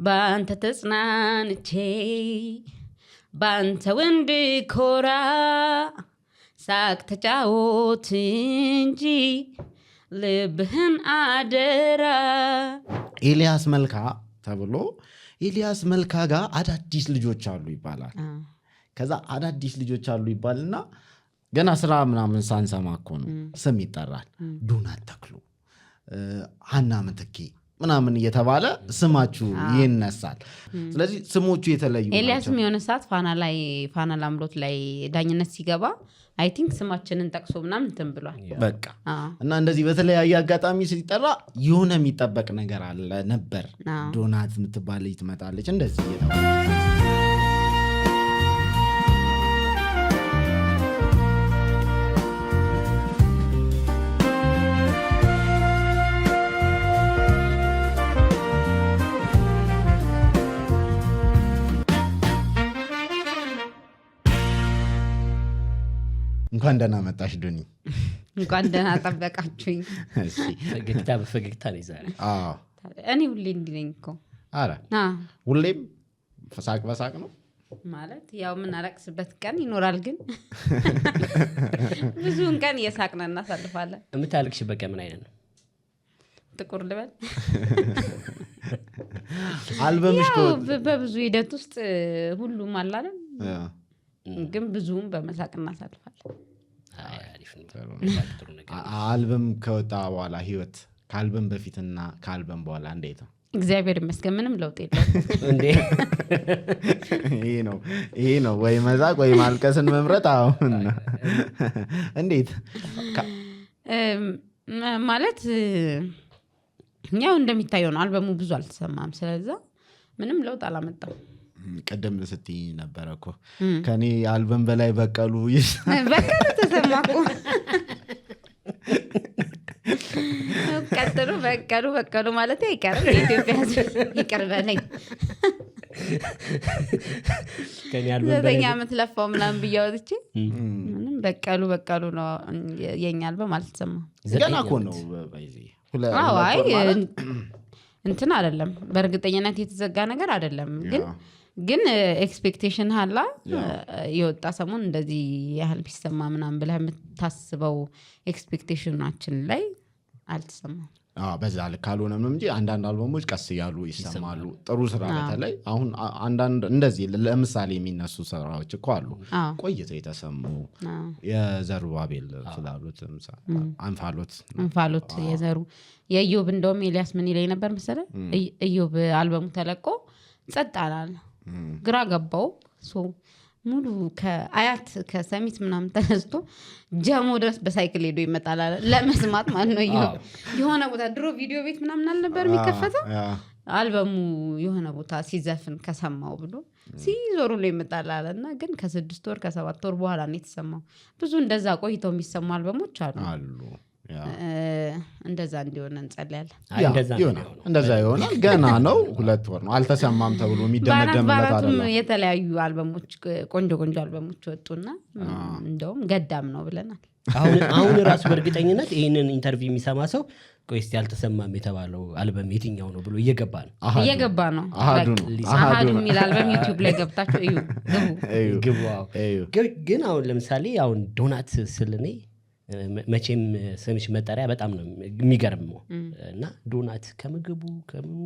ባንተ ተጽናንቼ ባንተ ወንድ ኮራ ሳቅ ተጫወት እንጂ ልብህን አደራ። ኤልያስ መልካ ተብሎ ኤልያስ መልካ ጋር አዳዲስ ልጆች አሉ ይባላል። ከዛ አዳዲስ ልጆች አሉ ይባልና ገና ስራ ምናምን ሳንሰማ እኮ ነው ስም ይጠራል። ዶናት ተክሉ፣ ሀና ምትኬ ምናምን እየተባለ ስማችሁ ይነሳል። ስለዚህ ስሞቹ የተለዩ ናቸው። ኤልያስም የሆነ ሰዓት ፋና ላምሮት ላይ ዳኝነት ሲገባ አይ ቲንክ ስማችንን ጠቅሶ ምናምን እንትን ብሏል። በቃ እና እንደዚህ በተለያየ አጋጣሚ ሲጠራ የሆነ የሚጠበቅ ነገር አለ ነበር። ዶናት የምትባል ልጅ ትመጣለች እንደዚህ እየተባለ እንኳን ደህና መጣሽ ዶኒ። እንኳን ደህና ጠበቃችሁኝ። እሺ ፈገግታ በፈገግታ ነው ዛሬ። እኔ ሁሌ እንዲህ ነኝ እኮ። አረ ሁሌም ሳቅ በሳቅ ነው ማለት ያው የምናለቅስበት ቀን ይኖራል፣ ግን ብዙውን ቀን እየሳቅን እናሳልፋለን። የምታለቅሽበት ቀን ምን አይነት ነው? ጥቁር ልበል አልበምሽ በብዙ ሂደት ውስጥ ሁሉም አላለም፣ ግን ብዙም በመሳቅ እናሳልፋለን። አልበም ከወጣ በኋላ ህይወት ከአልበም በፊትና ከአልበም በኋላ እንዴት ነው? እግዚአብሔር ይመስገን ምንም ለውጥ የለም። እንዴ ይሄ ነው ወይ መዛቅ ወይ ማልቀስን መምረጥ። አሁን እንዴት ማለት ያው እንደሚታየው ነው። አልበሙ ብዙ አልተሰማም፣ ስለዛ ምንም ለውጥ አላመጣም። ቀደም ስትይ ነበረ እኮ ከኔ አልበም በላይ በቀሉ ተሰማኩ። በቀሉ ማለት አይቀርም። የኢትዮጵያ ሕዝብ ይቅር በለኝ። 9 ዓመት ለፋው ምናምን ብያወጥቼ ምንም በቀሉ ነው የኛ አልበም አልተሰማም። ገና እኮ ነው አይ እንትን አይደለም፣ በእርግጠኝነት የተዘጋ ነገር አይደለም። ግን ኤክስፔክቴሽን ሀላ የወጣ ሰሞን እንደዚህ ያህል ቢሰማ ምናምን ብለህ የምታስበው ኤክስፔክቴሽናችን ላይ አልተሰማም። በዛ ልክ ካልሆነም እንጂ አንዳንድ አልበሞች ቀስ እያሉ ይሰማሉ። ጥሩ ስራ በተለይ አሁን አንዳንድ እንደዚህ ለምሳሌ የሚነሱ ስራዎች እኮ አሉ ቆይተው የተሰሙ የዘሩባቤል ስላሉት አንፋሎት የዘሩ የኢዮብ እንደውም ኤልያስ ምን ይለኝ ነበር መሰለህ? ኢዮብ አልበሙ ተለቆ ጸጥ አላለ፣ ግራ ገባው። ሙሉ ከአያት ከሰሚት ምናምን ተነስቶ ጀሞ ድረስ በሳይክል ሄዶ ይመጣል አለ ለመስማት ማለት ነው። የሆነ ቦታ ድሮ ቪዲዮ ቤት ምናምን አልነበር የሚከፈተው? አልበሙ የሆነ ቦታ ሲዘፍን ከሰማው ብሎ ሲዞሩ ላይ ይመጣል አለና፣ ግን ከ6 ወር ከ7 ወር በኋላ ነው የተሰማው። ብዙ እንደዛ ቆይተው የሚሰሙ አልበሞች አሉ። እንደዛ እንዲሆን እንጸልያለን። እንደዛ ይሆናል። ገና ነው፣ 2 ወር ነው፣ አልተሰማም ተብሎ የሚደመደምለት አይደለም። የተለያዩ አልበሞች ቆንጆ አልበሞች ወጡና እንደውም ገዳም ነው ብለናል። አሁን ራሱ በእርግጠኝነት ይህንን ኢንተርቪው የሚሰማ ሰው ቆይስ ያልተሰማም የተባለው አልበም የትኛው ነው ብሎ እየገባ ነው። አሃዱ የሚል አልበም ዩቲዩብ ላይ ገብታችሁ ግቡ። ግን አሁን ለምሳሌ አሁን ዶናት ስለኔ መቼም ስምሽ መጠሪያ በጣም ነው የሚገርመው። እና ዶናት ከምግቡ ከምኑ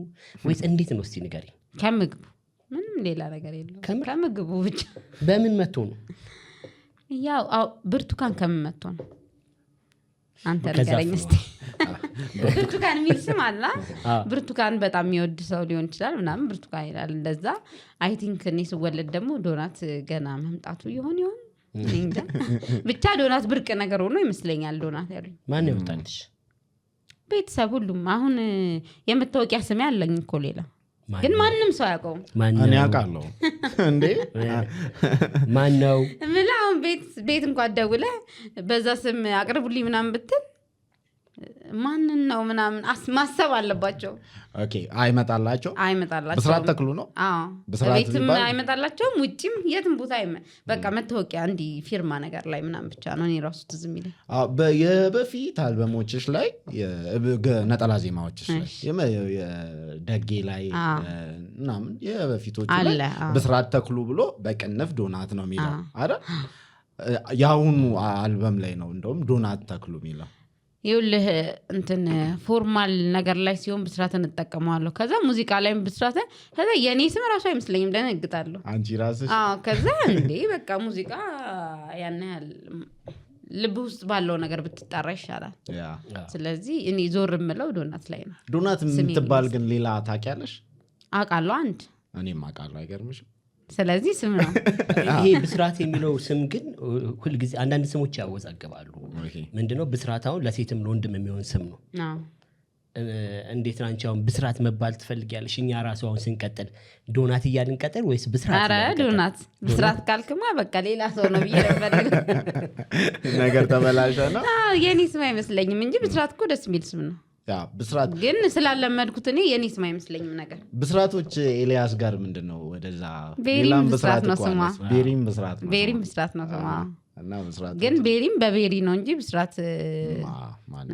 ወይስ እንዴት ነው? እስቲ ንገሪኝ። ከምግቡ ምንም ሌላ ነገር የለውም፣ ከምግቡ ብቻ። በምን መጥቶ ነው? ያው ብርቱካን ከምን መጥቶ ነው? አንተ ንገረኝ እስቲ። ብርቱካን የሚል ስም አለ። ብርቱካን በጣም የሚወድ ሰው ሊሆን ይችላል ምናምን ብርቱካን ይላል እንደዛ። አይ ቲንክ እኔ ስወለድ ደግሞ ዶናት ገና መምጣቱ ይሆን ብቻ ዶናት ብርቅ ነገር ሆኖ ይመስለኛል። ዶናት ያሉኝ ማን ያወጣልሽ? ቤተሰብ ሁሉም። አሁን የመታወቂያ ስሜ አለኝ እኮ ሌላ፣ ግን ማንም ሰው አያውቀውም። እኔ አውቃለሁ እንዴ። ማን ነው? አሁን ቤት እንኳን ደውለህ በዛ ስም አቅርቡልኝ ምናምን ብትል ማንን ነው ምናምን ማሰብ አለባቸው። ኦኬ አይመጣላቸው ብስራት ተክሉ ነው። ቤትም አይመጣላቸውም ውጭም የትም ቦታ በቃ መታወቂያ እንዲህ ፊርማ ነገር ላይ ምናምን ብቻ ነው። እኔ ራሱ ትዝ የሚለኝ የበፊት አልበሞችሽ ላይ ነጠላ ዜማዎችሽ ላይ የደጌ ላይ ምናምን የበፊቶቹ ላይ ብስራት ተክሉ ብሎ በቅንፍ ዶናት ነው የሚለው አይደል? ያሁኑ አልበም ላይ ነው እንደውም ዶናት ተክሉ የሚለው። ይኸውልህ እንትን ፎርማል ነገር ላይ ሲሆን ብስራትን እንጠቀመዋለሁ። ከዛ ሙዚቃ ላይም ብስራትን ከዛ የኔ ስም ራሱ አይመስለኝም ደነግጣለሁ። አንቺ ራስሽ ከዛ እንዴ በቃ ሙዚቃ ያን ያህል ልብ ውስጥ ባለው ነገር ብትጣራ ይሻላል። ስለዚህ እኔ ዞር የምለው ዶናት ላይ ነው። ዶናት የምትባል ግን ሌላ ታውቂያለሽ? አውቃለሁ አንድ እኔም አውቃለሁ። አይገርምሽም? ስለዚህ ስም ነው ይሄ ብስራት የሚለው ስም ግን ሁልጊዜ አንዳንድ ስሞች ያወዛግባሉ። ምንድነው ብስራት አሁን ለሴትም ለወንድም የሚሆን ስም ነው። እንዴት ነው አንቺ አሁን ብስራት መባል ትፈልጊያለሽ? እኛ ራሱ አሁን ስንቀጥል ዶናት እያልን ቀጥል ወይስ ብስራት? ኧረ ዶናት ብስራት ካልክማ በቃ ሌላ ሰው ነው ብዬ ነገር ተበላሸ ነው። የኔ ስም አይመስለኝም እንጂ ብስራት እኮ ደስ የሚል ስም ነው። ብስራት ግን ስላለመድኩት እኔ የኔ ስም አይመስለኝም ነገር። ብስራቶች ኤልያስ ጋር ምንድነው ወደዛ ቤሪም ብስራት ነው ስሟ። ቤሪም ብስራት ነው። ቤሪም ብስራት ነው ስሟ። እና ብስራት ግን ቤሪም በቤሪ ነው እንጂ ብስራት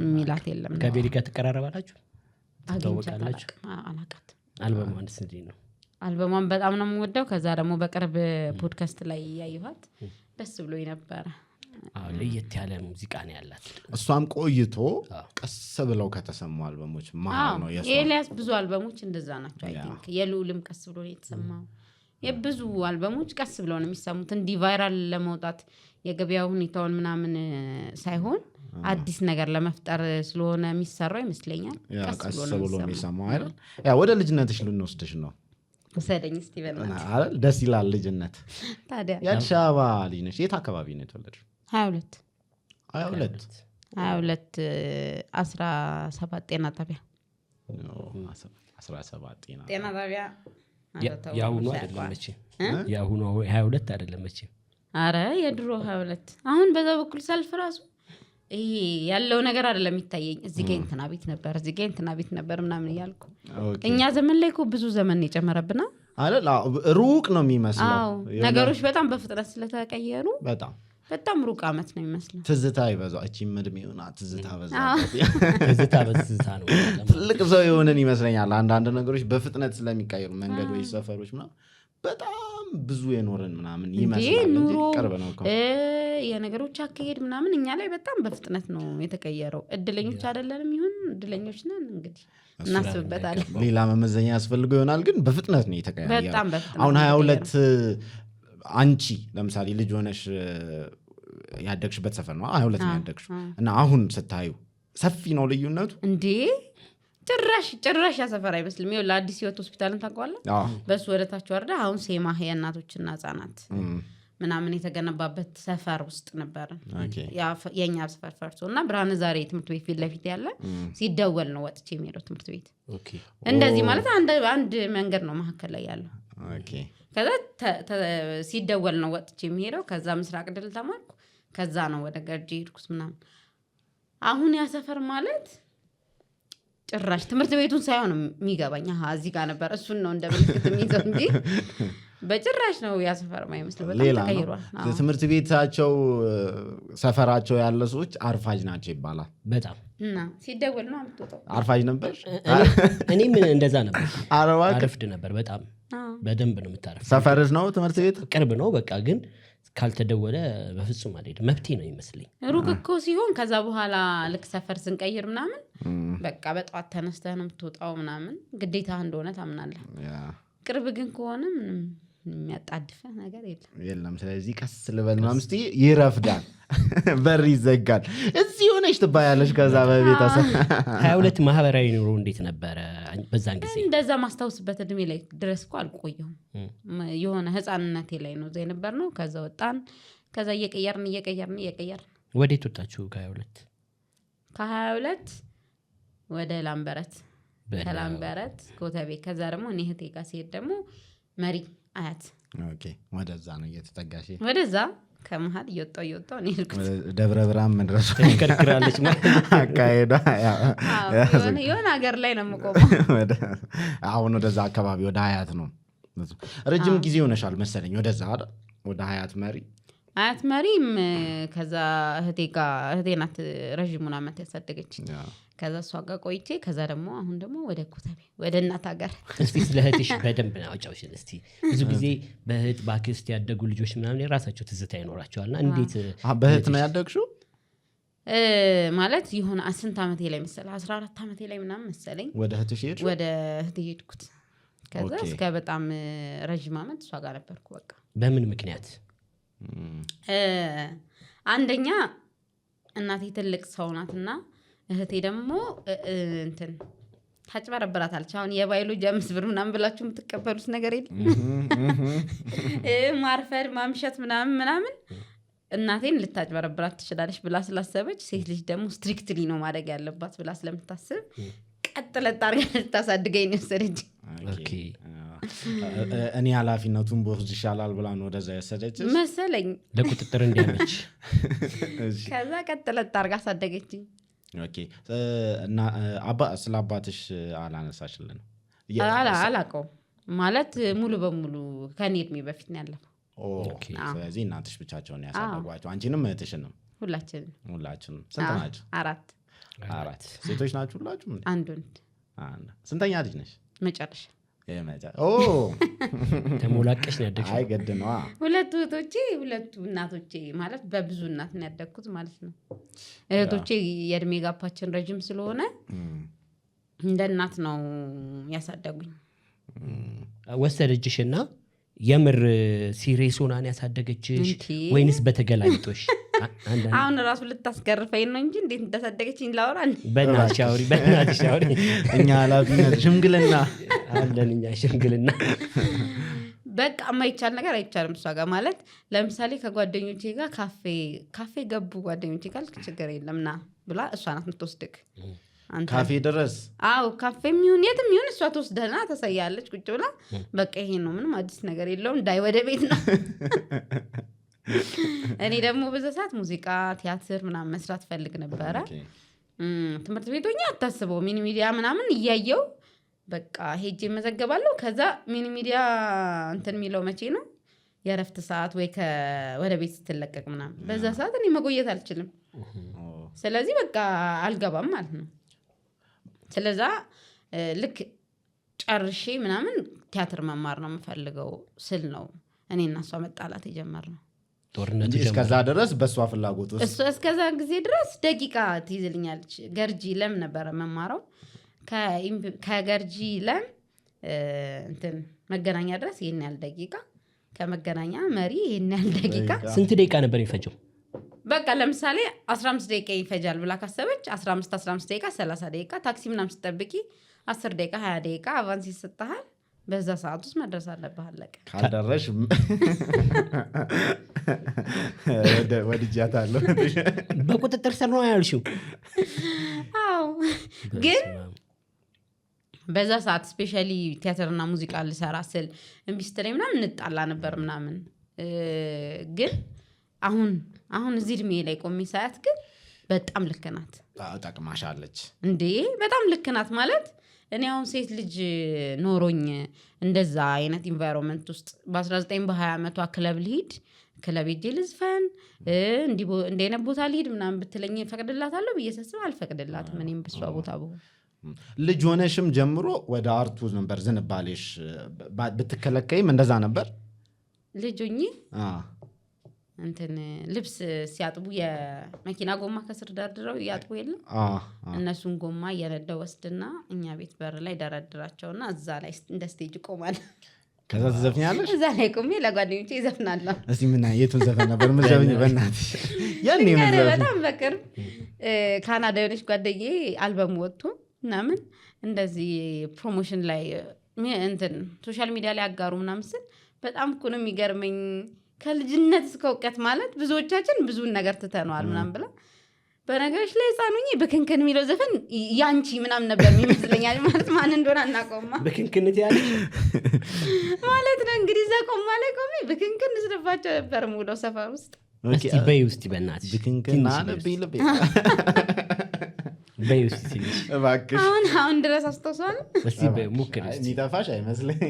የሚላት የለም። ከቤሪ ጋር ትቀራረባላችሁ? ታውቃላችሁ? አላውቃት። አልበሟ አንድ ስንት ነው? አልበሟን በጣም ነው የምወደው። ከዛ ደግሞ በቅርብ ፖድካስት ላይ ያየኋት ደስ ብሎኝ ነበረ። ለየት ያለ ሙዚቃ ነው ያላት። እሷም ቆይቶ ቀስ ብለው ከተሰሙ አልበሞች ማን ነው የሷ? ኤልያስ ብዙ አልበሞች እንደዛ ናቸው። አይ ቲንክ የሉልም ቀስ ብሎ ነው የተሰማው። የብዙ አልበሞች ቀስ ብለው ነው የሚሰሙት። እንዲህ ቫይራል ለመውጣት የገበያው ሁኔታውን ምናምን ሳይሆን አዲስ ነገር ለመፍጠር ስለሆነ የሚሰራው ይመስለኛል። ቀስ ብሎ የሚሰማው አይደል? ወደ ልጅነትሽ ልንወስድሽ ነው። ወሰደኝ እስቲ በእናትህ አይደል? ደስ ይላል ልጅነት። ታዲያ የአዲስ አበባ ልጅ ነሽ? የት አካባቢ ነው የተወለድሽው? 22 17 ጤና ጣቢያ 17 ጤና ጣቢያ ያሁኑ አይደለም መቼ? ያሁኑ 22 አይደለም መቼ? አረ የድሮ 22። አሁን በዛ በኩል ሰልፍ ራሱ ይሄ ያለው ነገር አይደለም የሚታየኝ። እዚህ ጋር እንትና ቤት ነበር፣ እዚህ ጋር እንትና ቤት ነበር ምናምን እያልኩ እኛ ዘመን ላይ እኮ ብዙ ዘመን የጨመረብና አይደል? ሩቅ ነው የሚመስለው ነገሮች በጣም በፍጥነት ስለተቀየሩ በጣም ሩቅ አመት ነው የሚመስለው። ትዝታ ይበዛ እቺም እድሜውና ትዝታ በዛ በትዝታ ነው። ትልቅ ሰው የሆነን ይመስለኛል። አንዳንድ ነገሮች በፍጥነት ስለሚቀየሩ መንገዶች፣ ሰፈሮች ምናምን በጣም ብዙ የኖረን ምናምን ይመስላል እንጂ ቅርብ ነው እኮ የነገሮች አካሄድ ምናምን እኛ ላይ በጣም በፍጥነት ነው የተቀየረው። እድለኞች አይደለንም? ይሁን እድለኞች ነን እንግዲህ እናስብበታለን። ሌላ መመዘኛ ያስፈልገው ይሆናል፣ ግን በፍጥነት ነው የተቀየረው። በጣም በፍጥነት አሁን 22 አንቺ ለምሳሌ ልጅ ሆነሽ ያደግሽበት ሰፈር ነው 22 ነው ያደግሽው እና አሁን ስታዩ ሰፊ ነው ልዩነቱ እንዴ? ጭራሽ ያሰፈር አይመስልም። ይኸውልህ አዲስ ህይወት ሆስፒታልን ታውቀዋለህ? በሱ ወደታች ወርዳ አሁን ሴማ የእናቶችና ህጻናት ምናምን የተገነባበት ሰፈር ውስጥ ነበር። የኛ ሰፈር ፈርሶ እና ብርሃን ዛሬ ትምህርት ቤት ፊት ለፊት ያለ ሲደወል ነው ወጥቼ የሚሄደው ትምህርት ቤት። እንደዚህ ማለት አንድ መንገድ ነው መካከል ላይ ያለው። ከዛ ሲደወል ነው ወጥቼ የሚሄደው። ከዛ ምስራቅ ድል ተማርኩ። ከዛ ነው ወደ ገርጂ ሄድኩት ምናምን። አሁን ያ ሰፈር ማለት ጭራሽ ትምህርት ቤቱን ሳይሆን የሚገባኝ እዚህ ጋር ነበር እሱን ነው እንደ ምልክት የሚይዘው እንጂ በጭራሽ ነው ያ ሰፈር ማይመስል። በጣም ተቀይሯል። ትምህርት ቤታቸው ሰፈራቸው ያለ ሰዎች አርፋጅ ናቸው ይባላል። በጣም እና ሲደወል ነው አምጥቶ አርፋጅ ነበር። እኔም እንደዛ ነበር። አረፍድ ነበር። በጣም በደንብ ነው የምታረፍ። ሰፈርስ ነው ትምህርት ቤት ቅርብ ነው በቃ። ግን ካልተደወለ በፍጹም አልሄድም። መብቴ ነው ይመስለኝ። ሩቅ እኮ ሲሆን ከዛ በኋላ ልክ ሰፈር ስንቀይር ምናምን በቃ በጠዋት ተነስተህ ነው የምትወጣው ምናምን ግዴታ እንደሆነ ታምናለህ። ቅርብ ግን ከሆነ ምንም የሚያጣድፈ ነገር የለም። ስለዚህ ቀስ ልበል ምናምን ስትይ ይረፍዳል፣ በር ይዘጋል፣ እዚህ ሆነሽ ትባያለሽ። ከዛ በቤተሰብ 22 ማህበራዊ ኑሮ እንዴት ነበረ በዛን ጊዜ? እንደዛ ማስታወስበት እድሜ ላይ ድረስ እኮ አልቆየሁም። የሆነ ህፃንነቴ ላይ ነው እዛ የነበር ነው። ከዛ ወጣን። ከዛ እየቀየርን ወዴት ወጣችሁ? ከ22 ወደ ላምበረት፣ ከላምበረት ኮተቤ። ከዛ ደግሞ እኔ እህቴ ጋር ሲሄድ ደግሞ መሪ አያት። ኦኬ ወደዛ ነው እየተጠጋሽ? ወደዛ ከመሀል እየወጣው እኔ ልኩት ደብረ ብርሃን መድረሱ ከርክራለች አካሄዷ የሆነ ሀገር ላይ ነው የምቆመው። አሁን ወደዛ አካባቢ ወደ ሀያት ነው ረጅም ጊዜ ሆነሻል መሰለኝ ወደዛ አይደል? ወደ ሀያት መሪም ከዛ እህቴ ናት ረዥሙን ዓመት ያሳደገች። ከዛ እሷ ጋር ቆይቼ ከዛ ደግሞ አሁን ደግሞ ወደ ኮተቤ ወደ እናት ሀገር። እስቲ ስለ እህትሽ በደንብ አውጫውሽን እስቲ። ብዙ ጊዜ በእህት በአክስት ያደጉ ልጆች ምናምን የራሳቸው ትዝታ ይኖራቸዋልና እንዴት በእህት ነው ያደግሽው? ማለት የሆነ ስንት ዓመቴ ላይ መሰለህ 14 ዓመቴ ላይ ምናምን መሰለኝ ወደ እህትሽ ሄድሽ? ወደ እህቴ ሄድኩት። ከዛ እስከ በጣም ረዥም ዓመት እሷ ጋር ነበርኩ። በቃ በምን ምክንያት? አንደኛ እናቴ ትልቅ ሰው ናትና እህቴ ደግሞ እንትን ታጭበረብራታለች። አሁን የባዮሎጂ 5 ብር ምናምን ብላችሁ የምትቀበሉት ነገር የለም ማርፈድ ማምሸት ምናምን እናቴን ልታጭበረብራት ትችላለች ብላ ስላሰበች ሴት ልጅ ደግሞ ስትሪክትሊ ነው ማድረግ ያለባት ብላ ስለምታስብ ቀጥለጥ አድርጋ ልታሳድገኝ ነው የወሰደች። እኔ ኃላፊነቱን በወስድ ይሻላል ብላ ነው ወደዛ የወሰደች መሰለኝ ለቁጥጥር እንዲያመች። ከዛ ቀጥለጥ አድርጋ አሳደገችኝ። እና ስለ አባትሽ አላነሳሽልን? አላውቀውም ማለት ሙሉ በሙሉ ከኔ እድሜ በፊት ነው ያለፈው። ስለዚህ እናትሽ ብቻቸውን ያሳደጓቸው አንቺንም እህትሽንም? ሁላችንም። ስንት ናቸው? 4 ሴቶች ናችሁ ሁላችሁም? አንድ ወንድ። ስንተኛ ልጅ ነሽ? መጨረሻ ተሞላቀሽ ነው ያደግሽው? አይ ገድ ነው። 2 እህቶቼ 2 እናቶቼ ማለት በብዙ እናት ነው ያደግኩት ማለት ነው። እህቶቼ የእድሜ ጋፓችን ረጅም ስለሆነ እንደ እናት ነው ያሳደጉኝ። ወሰደችሽና የምር ሲሪየስ ሆናን ያሳደገችሽ ወይንስ በተገላልጦሽ? አሁን ራሱ ልታስገርፈኝ ነው እንጂ እንዴት እንዳሳደገችኝ ላወራ። በእናትሽ አውሪ። እኛ ኃላፊነት ሽምግልና አለን። እኛ ሽምግልና በቃ የማይቻል ነገር አይቻልም እሷ ጋር ማለት ለምሳሌ ከጓደኞቼ ጋር ካፌ ገቡ ጓደኞቼ ጋር ችግር የለም ና ብላ እሷ ናት የምትወስድክ ካፌ ድረስ። አዎ ካፌም ይሁን የትም ይሁን እሷ ትወስደህና ታሳያለች ቁጭ ብላ በቃ ይሄ ነው ምንም አዲስ ነገር የለውም ዳይ ወደ ቤት ነው። እኔ ደግሞ በዛ ሰዓት ሙዚቃ ቲያትር ምናምን መስራት ፈልግ ነበረ። ትምህርት ቤቶኛ አታስበው ሚኒ ሚዲያ ምናምን እያየው በቃ ሄጄ መዘገባለሁ። ከዛ ሚኒ ሚዲያ እንትን የሚለው መቼ ነው የረፍት ሰዓት ወይ ወደ ቤት ስትለቀቅ ምናምን በዛ ሰዓት እኔ መቆየት አልችልም። ስለዚህ በቃ አልገባም ማለት ነው። ስለዛ ልክ ጨርሼ ምናምን ቲያትር መማር ነው የምፈልገው ስል ነው እኔ እና እሷ መጣላት የጀመርነው። ጦርነቱ እስከዛ ድረስ በእሷ ፍላጎት ውስጥ እስከዛ ጊዜ ድረስ ደቂቃ ትይዝልኛለች። ገርጂ ለም ነበረ መማረው ከገርጂ ለም እንትን መገናኛ ድረስ ይሄን ያህል ደቂቃ፣ ከመገናኛ መሪ ይሄን ያህል ደቂቃ። ስንት ደቂቃ ነበር የሚፈጀው? በቃ ለምሳሌ 15 ደቂቃ ይፈጃል ብላ ካሰበች 15 ደቂቃ 30 ደቂቃ ታክሲ ምናምን ስትጠብቂ 10 ደቂቃ 20 ደቂቃ አቫንስ ይሰጣል። በዛ ሰዓት ውስጥ መድረስ አለብህ። አለቀ። ካልደረሽ ወድጃታለሁ። በቁጥጥር ስር ነው ያልሽው? አዎ ግን በዛ ሰዓት ስፔሻሊ ቲያትርና ሙዚቃ ልሰራ ስል እምቢ ስትለኝ ምናምን እንጣላ ነበር ምናምን። ግን አሁን እዚህ እድሜ ላይ ቆሜ ሳያት ግን በጣም ልክ ናት። ጠቅማሻለች እንዴ? በጣም ልክ ናት ማለት እኔ አሁን ሴት ልጅ ኖሮኝ እንደዛ አይነት ኢንቫይሮንመንት ውስጥ በ19 በ20 ዓመቷ ክለብ ልሂድ ክለብ ሄጄ ልዝፈን እንዲህ አይነት ቦታ ልሂድ ምናምን ብትለኝ ፈቅድላታለሁ ብዬ ሳስብ አልፈቅድላትም። እኔም በሷ ቦታ ብሆን ልጅ ሆነሽም ጀምሮ ወደ አርቱ ነበር ዝንባሌሽ? ብትከለከይም እንደዛ ነበር? ልጅ ሆኜ እንትን ልብስ ሲያጥቡ የመኪና ጎማ ከስር ደርድረው ያጥቡ የለም እነሱን ጎማ እየነዳው ወስድና እኛ ቤት በር ላይ ደረድራቸውና እዛ ላይ እንደ ስቴጅ ቆማል። ከዛ ትዘፍኛለሽ? እዛ ላይ ቆሜ ለጓደኞቼ ይዘፍናለሁ። እስቲ ምን የቱን ዘፈን ነበር ምዘፍኝ? በእናትሽ ያኔ በጣም በቅርብ ካናዳ የሆነች ጓደኛዬ አልበም ወጥቶ ምናምን እንደዚህ ፕሮሞሽን ላይ እንትን ሶሻል ሚዲያ ላይ አጋሩ ምናምን ስል በጣም እኮ ነው የሚገርመኝ። ከልጅነት እስከ እውቀት ማለት ብዙዎቻችን ብዙን ነገር ትተነዋል ምናምን ብላ በነገሮች ላይ ህፃኑኝ በክንክን የሚለው ዘፈን ያንቺ ምናምን ነበር የሚመስለኛል። ማለት ማን እንደሆነ አናውቀውማ። በክንክንት ያለሽ ማለት ነው እንግዲህ እዛ ቆማ ላይ ቆሜ በክንክን ስደፋቸው ነበር ሙለው ሰፈር ውስጥ እስቲ በይ ውስጥ በእናትሽ ብክንክን አለብኝ ልቤ በይ ውስጥ ትንሽ እባክሽ አሁን ድረስ አስተውሷል እስቲ በይ ሙክር እስቲ የሚጠፋሽ አይመስለኝ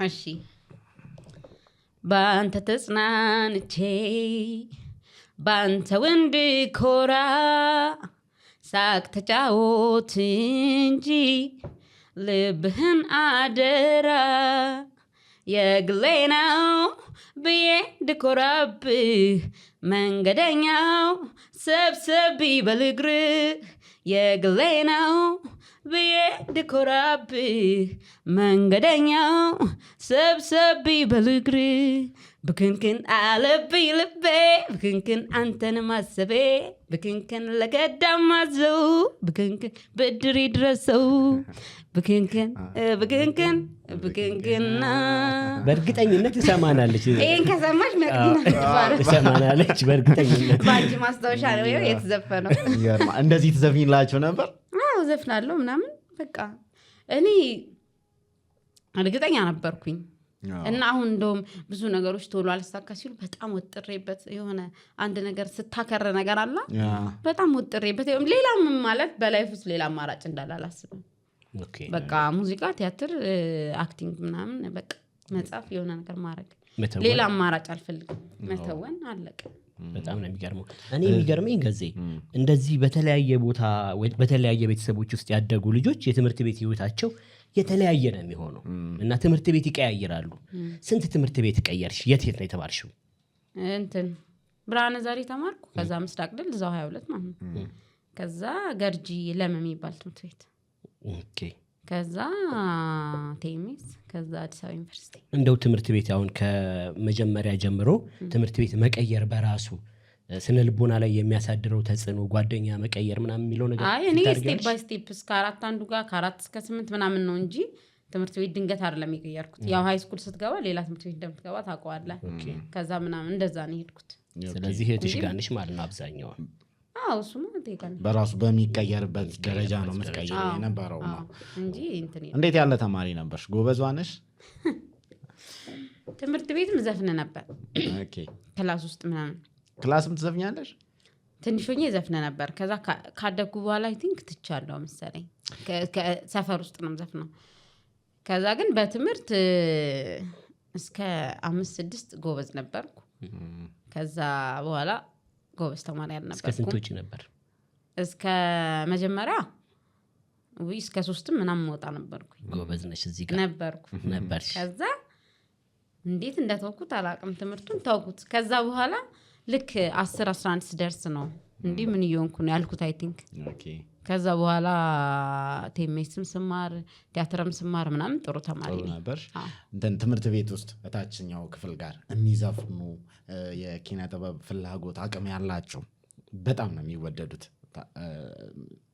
እሺ በአንተ ተጽናንቼ በአንተ ወንድ ኮራ ሳቅ ተጫወት እንጂ ልብህን አደራ የግሌ ነው ብዬ ድኮራብህ መንገደኛው ሰብሰብ ይበል እግርህ የግሌ ነው ብዬ ድኮራብህ መንገደኛው ሰብሰብ ይበል እግርህ ብክንክን አለብኝ ልቤ ብክንክን አንተን ማሰቤ ብክንክን ለገዳም ማዘው ብክንክን ብድር ይድረሰው ብክንክን ብክንክን ብክንክና በእርግጠኝነት ትሰማናለች ይሄን ከሰማሽ መቅዲና ትሰማናለች በእርግጠኝነት ባንቺ ማስታወሻ ነው የተዘፈነው እንደዚህ ትዘፍኝላቸው ነበር አዎ ዘፍናለሁ ምናምን በቃ እኔ እርግጠኛ ነበርኩኝ እና አሁን እንደውም ብዙ ነገሮች ቶሎ አልሳካ ሲሉ በጣም ወጥሬበት የሆነ አንድ ነገር ስታከረ ነገር አለ በጣም ወጥሬበት ሌላም ማለት በላይፍ ውስጥ ሌላ አማራጭ እንዳለ አላስብም በቃ ሙዚቃ ቲያትር አክቲንግ ምናምን በቃ መጻፍ የሆነ ነገር ማድረግ ሌላ አማራጭ አልፈልግም መተወን አለቀ በጣም ነው የሚገርመው እኔ የሚገርመኝ ገዜ እንደዚህ በተለያየ ቦታ በተለያየ ቤተሰቦች ውስጥ ያደጉ ልጆች የትምህርት ቤት ህይወታቸው የተለያየ ነው የሚሆነው እና ትምህርት ቤት ይቀያየራሉ ስንት ትምህርት ቤት ቀየርሽ የት ነው የተማርሽው እንትን ብርሃነ ዛሬ ተማርኩ ከዛ ምስራቅ ድል እዛው 22 ማለት ነው ከዛ ገርጂ የሚባል ትምህርት ቤት ኦኬ ከዛ ቴሚስ ከዛ አዲስ አበባ ዩኒቨርሲቲ እንደው ትምህርት ቤት አሁን ከመጀመሪያ ጀምሮ ትምህርት ቤት መቀየር በራሱ ስነ ልቦና ላይ የሚያሳድረው ተጽዕኖ ጓደኛ መቀየር ምናምን የሚለው ነገር አይ እኔ ስቴፕ ባይ ስቴፕ እስከ 4 አንዱ ጋር ከ4 እስከ 8 ምናምን ነው እንጂ ትምህርት ቤት ድንገት አይደለም የቀየርኩት ያው ሃይ ስኩል ስትገባ ሌላ ትምህርት ቤት እንደምትገባ ታውቀዋለህ ከዛ ምናምን እንደዛ ነው የሄድኩት ስለዚህ እህትሽ ጋር ነሽ ማለት ነው አብዛኛው አዎ እሱማ ተይካል በራሱ በሚቀየርበት ደረጃ ነው መስቀየር የነበረው እንጂ እንትን እንዴት ያለ ተማሪ ነበርሽ ጎበዟ ነሽ ትምህርት ቤትም ዘፍነ ነበር ኦኬ ክላስ ውስጥ ምናምን ክላስም ትዘፍኛለሽ ትንሽኛ ዘፍነ ነበር ከዛ ካደኩ በኋላ አይ ቲንክ ትቻለሁ መሰለኝ ከሰፈር ውስጥ ነው ዘፍነው ከዛ ግን በትምህርት እስከ 5-6 ጎበዝ ነበርኩ ከዛ በኋላ ጎበዝ ተማሪ አልነበርኩም እስከ ስንቶች ነበር እስከ መጀመሪያ እስከ 3 ምናምን ወጣ ነበርኩ ጎበዝ ነሽ እዚህ ጋር ነበርሽ ከዛ እንዴት እንደተወኩት አላቅም ትምህርቱን ተውኩት ከዛ በኋላ ልክ 10-11 ስደርስ ነው እንዴ ምን ይሆንኩ ነው ያልኩት አይ ቲንክ ኦኬ ከዛ በኋላ ቴሜስም ስማር ቲያትርም ስማር ምናምን ጥሩ ተማሪ ነበር እንትን ትምህርት ቤት ውስጥ በታችኛው ክፍል ጋር የሚዘፍኑ የኪነ ጥበብ ፍላጎት አቅም ያላቸው በጣም ነው የሚወደዱት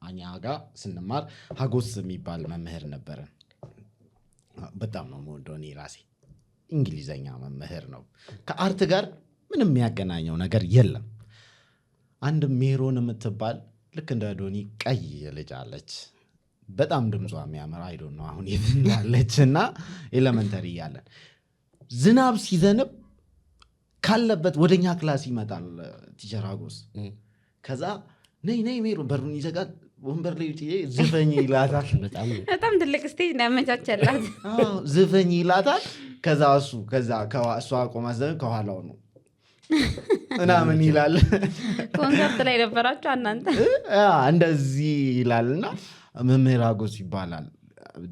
እኛ ጋር ስንማር ሀጎስ የሚባል መምህር ነበረ በጣም ነው የምወደው እኔ ራሴ እንግሊዘኛ መምህር ነው ከአርት ጋር ምንም የሚያገናኘው ነገር የለም አንድ ሜሮን የምትባል ልክ እንደ ዶኒ ቀይ ልጅ አለች በጣም ድምጿ የሚያምር አይዶ ነው አሁን የትላለች እና ኤሌመንተሪ ያለን ዝናብ ሲዘንብ ካለበት ወደኛ ክላስ ይመጣል ቲቸር አጎስ ከዛ ነይ ሜሮን በሩን ይዘጋል ወንበር ላይ ዝፈኝ ይላታል በጣም ትልቅ ስቴጅ እንዳመቻቸላት ዝፈኝ ይላታል ከዛ እሷ ቆማ ከኋላው ነው እና ምን ይላል ኮንሰርት ላይ ነበራችሁ እናንተ እንደዚህ ይላልና መምህር አጎስ ይባላል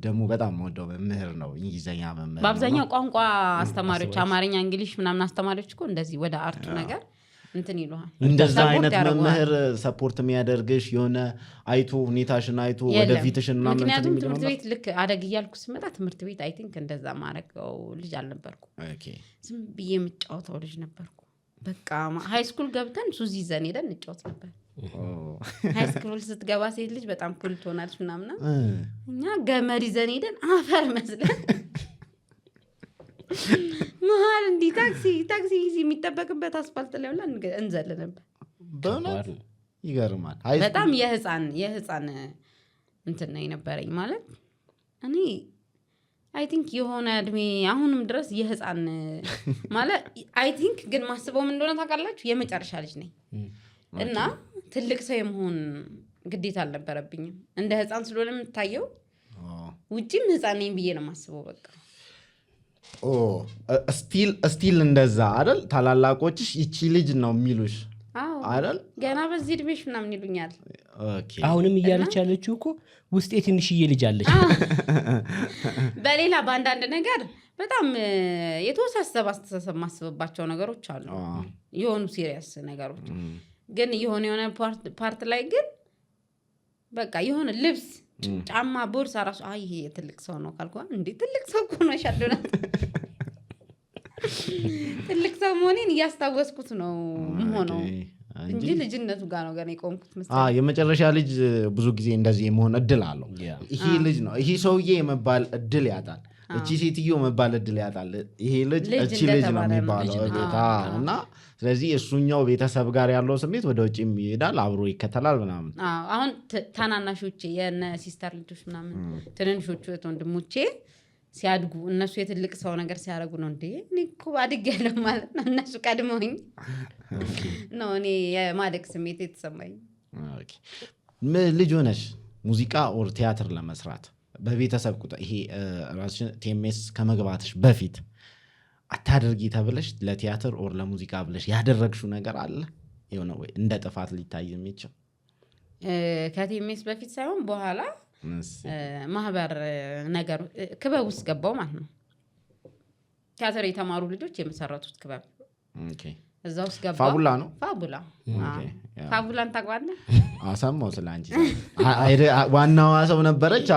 ደግሞ በጣም ወደው መምህር ነው እንግሊዘኛ መምህር በአብዛኛው ቋንቋ አስተማሪዎች አማርኛ እንግሊሽ ምናምን አስተማሪዎች እኮ እንደዚህ ወደ አርቱ ነገር እንትን ይሉሃል እንደዛ አይነት መምህር ሰፖርት የሚያደርግሽ የሆነ አይቶ ሁኔታሽን አይቶ ወደፊትሽን ምናምን ምክንያቱም ትምህርት ቤት ልክ አደግ እያልኩ ስመጣ ትምህርት ቤት አይ ቲንክ እንደዛ ማረገው ልጅ አልነበርኩም ዝም ብዬ የምጫወተው ልጅ ነበርኩ በቃ ሃይ ስኩል ገብተን ሱዚ ይዘን ሄደን እንጫወት ነበር ሃይ ስኩል ስትገባ ሴት ልጅ በጣም ኩል ትሆናለች ምናምን እኛ ገመድ ይዘን ሄደን አፈር መስለን መሀል እንዲህ ታክሲ የሚጠበቅበት አስፋልት ላይ ብላ እንዘል ነበር በእውነት ይገርማል በጣም የህፃን እንትን ነው የነበረኝ ማለት እኔ አይ ቲንክ የሆነ እድሜ አሁንም ድረስ የህፃን ማለት አይ ቲንክ ግን ማስበው ምን እንደሆነ ታውቃላችሁ የመጨረሻ ልጅ ነኝ እና ትልቅ ሰው የመሆን ግዴታ አልነበረብኝም እንደ ህፃን ስለሆነ የምታየው ውጪም ህፃን ነኝ ብዬ ነው ማስበው በቃ ስቲል እንደዛ አይደል ታላላቆችሽ ይቺ ልጅ ነው የሚሉሽ አይደል ገና በዚህ እድሜሽ ምናምን ይሉኛል አሁንም እያለች ያለችው እኮ ውስጤ ትንሽዬ ልጅ አለች በሌላ በአንዳንድ ነገር በጣም የተወሳሰበ አስተሳሰብ ማስበባቸው ነገሮች አሉ የሆኑ ሲሪየስ ነገሮች ግን የሆነ ፓርት ላይ ግን በቃ የሆነ ልብስ ጫማ ቦርሳ ራሱ አይ ይሄ ትልቅ ሰው ነው ካልኩ እንዴ ትልቅ ሰው እኮ ነው ያሻደና ትልቅ ሰው መሆኔን እያስታወስኩት ነው ሆነው እንጂ ልጅነቱ ጋር ነው ገና የቆምኩት መሰለኝ የመጨረሻ ልጅ ብዙ ጊዜ እንደዚህ የመሆን እድል አለው ይሄ ልጅ ነው ይሄ ሰውዬ የመባል እድል ያጣል እቺ ሴትዮ መባል እድል ያጣል ይሄ ልጅ እቺ ልጅ ነው የሚባለው እና ስለዚህ እሱኛው ቤተሰብ ጋር ያለው ስሜት ወደ ውጪም ይሄዳል አብሮ ይከተላል ምናምን አሁን ታናናሾቼ የነ ሲስተር ልጆች ምናምን ትንንሾቹ ወንድሞቼ ሲያድጉ እነሱ የትልቅ ሰው ነገር ሲያደርጉ ነው እንዴ እኔ እኮ አድጌያለሁ ማለት ነው እነሱ ቀድመውኝ ነው እኔ የማደግ ስሜት የተሰማኝ ልጅ ሆነሽ ሙዚቃ ኦር ቲያትር ለመስራት በቤተሰብ ቁጥር ይሄ ራስሽን ቲኤምኤስ ከመግባትሽ በፊት አታደርጊ ተብለሽ ለቲያትር ኦር ለሙዚቃ ብለሽ ያደረግሽው ነገር አለ የሆነ ወይ እንደ ጥፋት ሊታይ የሚችል ከቲኤምኤስ በፊት ሳይሆን በኋላ ማህበር ነገር ክበብ ውስጥ ገባው ማለት ነው ቲያትር የተማሩ ልጆች የመሰረቱት ክበብ እዛ ውስጥ ገባው ፋቡላ ነው ፋቡላን ታውቃለህ አሰማው ስላንቺ ዋናዋ ሰው ነበረች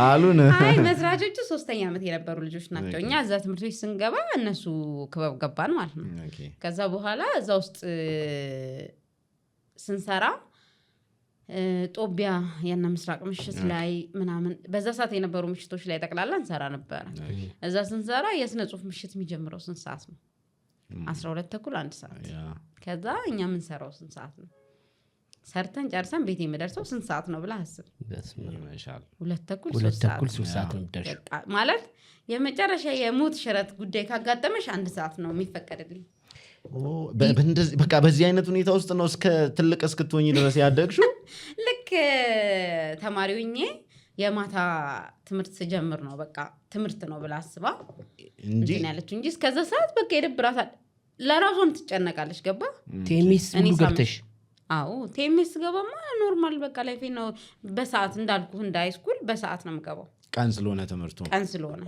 አሉን አይ መስራቾቹ 3ኛ ዓመት የነበሩ ልጆች ናቸው እኛ እዛ ትምህርት ቤት ስንገባ እነሱ ክበብ ገባን ማለት ነው ከዛ በኋላ እዛ ውስጥ ስንሰራ ጦቢያ የነ ምስራቅ ምሽት ላይ ምናምን በዛ ሰዓት የነበሩ ምሽቶች ላይ ጠቅላላ እንሰራ ነበር እዛ ስንሰራ የስነ ጽሁፍ ምሽት የሚጀምረው ስንት ሰዓት ነው 12:30 1 ሰዓት ከዛ እኛ ምን ሰራው ስንት ሰዓት ነው ሰርተን ጨርሰን ቤት የምደርሰው ስንት ሰዓት ነው ብላ አስብ 2:30 3 ሰዓት ነው ደርሽ ማለት የመጨረሻ የሞት ሽረት ጉዳይ ካጋጠመሽ 1 ሰዓት ነው የሚፈቀድልኝ በቃ በዚህ አይነት ሁኔታ ውስጥ ነው እስከ ትልቅ እስክትሆኚ ድረስ ያደግሽው ልክ ተማሪውኝ የማታ ትምህርት ስጀምር ነው በቃ ትምህርት ነው ብላ አስባ እንጂ ያለችው እንጂ እስከዛ ሰዓት በቃ ይደብራታል ለራሷም ትጨነቃለች ገባ ቲኤምኤስ ሙሉ ገብተሽ አዎ ቲኤምኤስ ገባማ ኖርማል በቃ ላይፌ ነው በሰዓት እንዳልኩ እንደ ሃይስኩል በሰዓት ነው የምገባው ቀን ስለሆነ ትምህርቱ ቀን ስለሆነ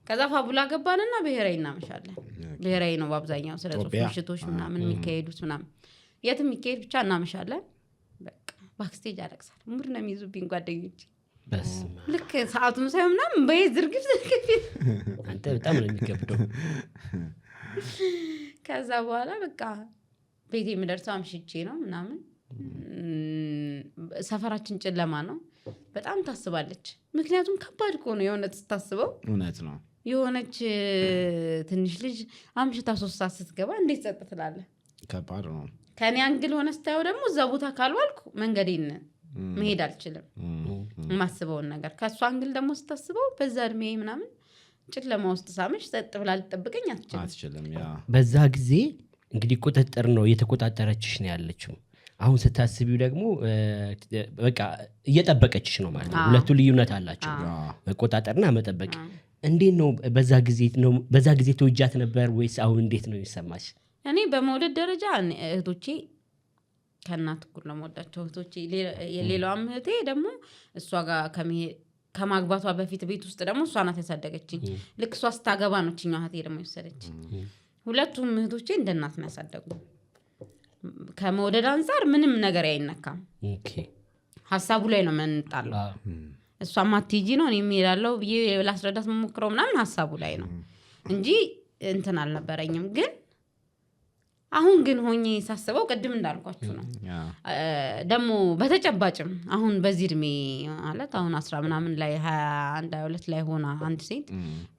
ከዛ ፋቡላ ገባንና ብሔራዊ እናመሻለን ብሔራዊ ነው በአብዛኛው ስለ ጽሁፍ ምሽቶች ምናምን የሚካሄዱት ምናምን የትም የሚካሄድ ብቻ እናመሻለን በቃ ባክስቴጅ አለቅሳል ሙድ ነው የሚይዙብኝ ጓደኞች ልክ ሰዓቱን ሳይሆን ምናምን በዝርግፍ አንተ በጣም ነው የሚከብደው ከዛ በኋላ በቃ ቤቴ የምደርሰው አምሽቼ ነው ምናምን ሰፈራችን ጨለማ ነው በጣም ታስባለች ምክንያቱም ከባድ እኮ ነው የሆነ ስታስበው እውነት ነው የሆነች ትንሽ ልጅ አምሽታ 3 ሰዓት ስትገባ እንዴት ጸጥ ትላለህ ከባድ ነው ከኔ አንግል ሆነ ስታየው ደግሞ እዛ ቦታ ካልዋልኩ መንገዴን መሄድ አልችልም ማስበውን ነገር ከሷ አንግል ደግሞ ስታስበው በዛ እድሜ ምናምን ጨለማ ውስጥ ሳመሽ ጸጥ ብላ ልትጠብቀኝ አትችልም በዛ ጊዜ እንግዲህ ቁጥጥር ነው የተቆጣጠረችሽ ነው ያለችው አሁን ስታስቢው ደግሞ በቃ እየጠበቀችሽ ነው ማለት ነው ሁለቱ ልዩነት አላቸው መቆጣጠርና መጠበቅ እንዴት ነው በዛ ጊዜ ተወጃት ነበር ወይስ አሁን እንዴት ነው የሚሰማሽ እኔ በመውደድ ደረጃ እህቶቼ ከናት እኩል ነው የምወዳቸው እህቶቼ የሌላው እህቴ ደግሞ እሷ ጋር ከማግባቷ በፊት ቤት ውስጥ ደግሞ እሷ ናት ያሳደገችኝ ልክ እሷ ስታገባ ነው እቺኛው እህቴ ደግሞ የወሰደችኝ ሁለቱም እህቶቼ እንደ እናት ነው ያሳደጉ ከመውደድ አንፃር ምንም ነገር አይነካም ሐሳቡ ላይ ነው መንጣለው እሷ ማትጂ ነው እኔ እሄዳለሁ ብዬ ላስረዳት መሞክረው ምናምን ሐሳቡ ላይ ነው እንጂ እንትን አልነበረኝም ግን አሁን ግን ሆኜ ሳስበው ቅድም እንዳልኳችሁ ነው ደግሞ በተጨባጭም አሁን በዚህ እድሜ ማለት አሁን 10 ምናምን ላይ 21 22 ላይ ሆና አንድ ሴት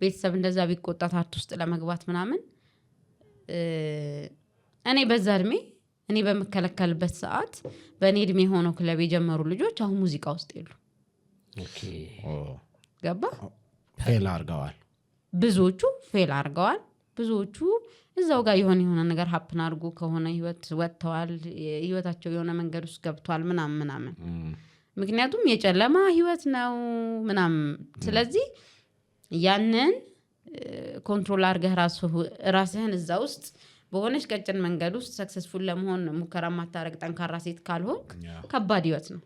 ቤተሰብ እንደዛ ቢቆጣት አት ውስጥ ለመግባት ምናምን እኔ በዛ እድሜ እኔ በመከለከልበት ሰዓት በእኔ እድሜ ሆነው ክለብ የጀመሩ ልጆች አሁን ሙዚቃ ውስጥ የሉ ገባ ፌል አድርገዋል ብዙዎቹ ፌል አድርገዋል ብዙዎቹ እዛው ጋር የሆነ ነገር ሀፕን አድርጎ ከሆነ ህይወት ወጥተዋል ህይወታቸው የሆነ መንገድ ውስጥ ገብቷል ምናምን ምክንያቱም የጨለማ ህይወት ነው ምናምን ስለዚህ ያንን ኮንትሮል አድርገህ ራስህን እዛ ውስጥ በሆነች ቀጭን መንገድ ውስጥ ሰክሰስፉል ለመሆን ሙከራ ማታረግ ጠንካራ ሴት ካልሆንክ ከባድ ህይወት ነው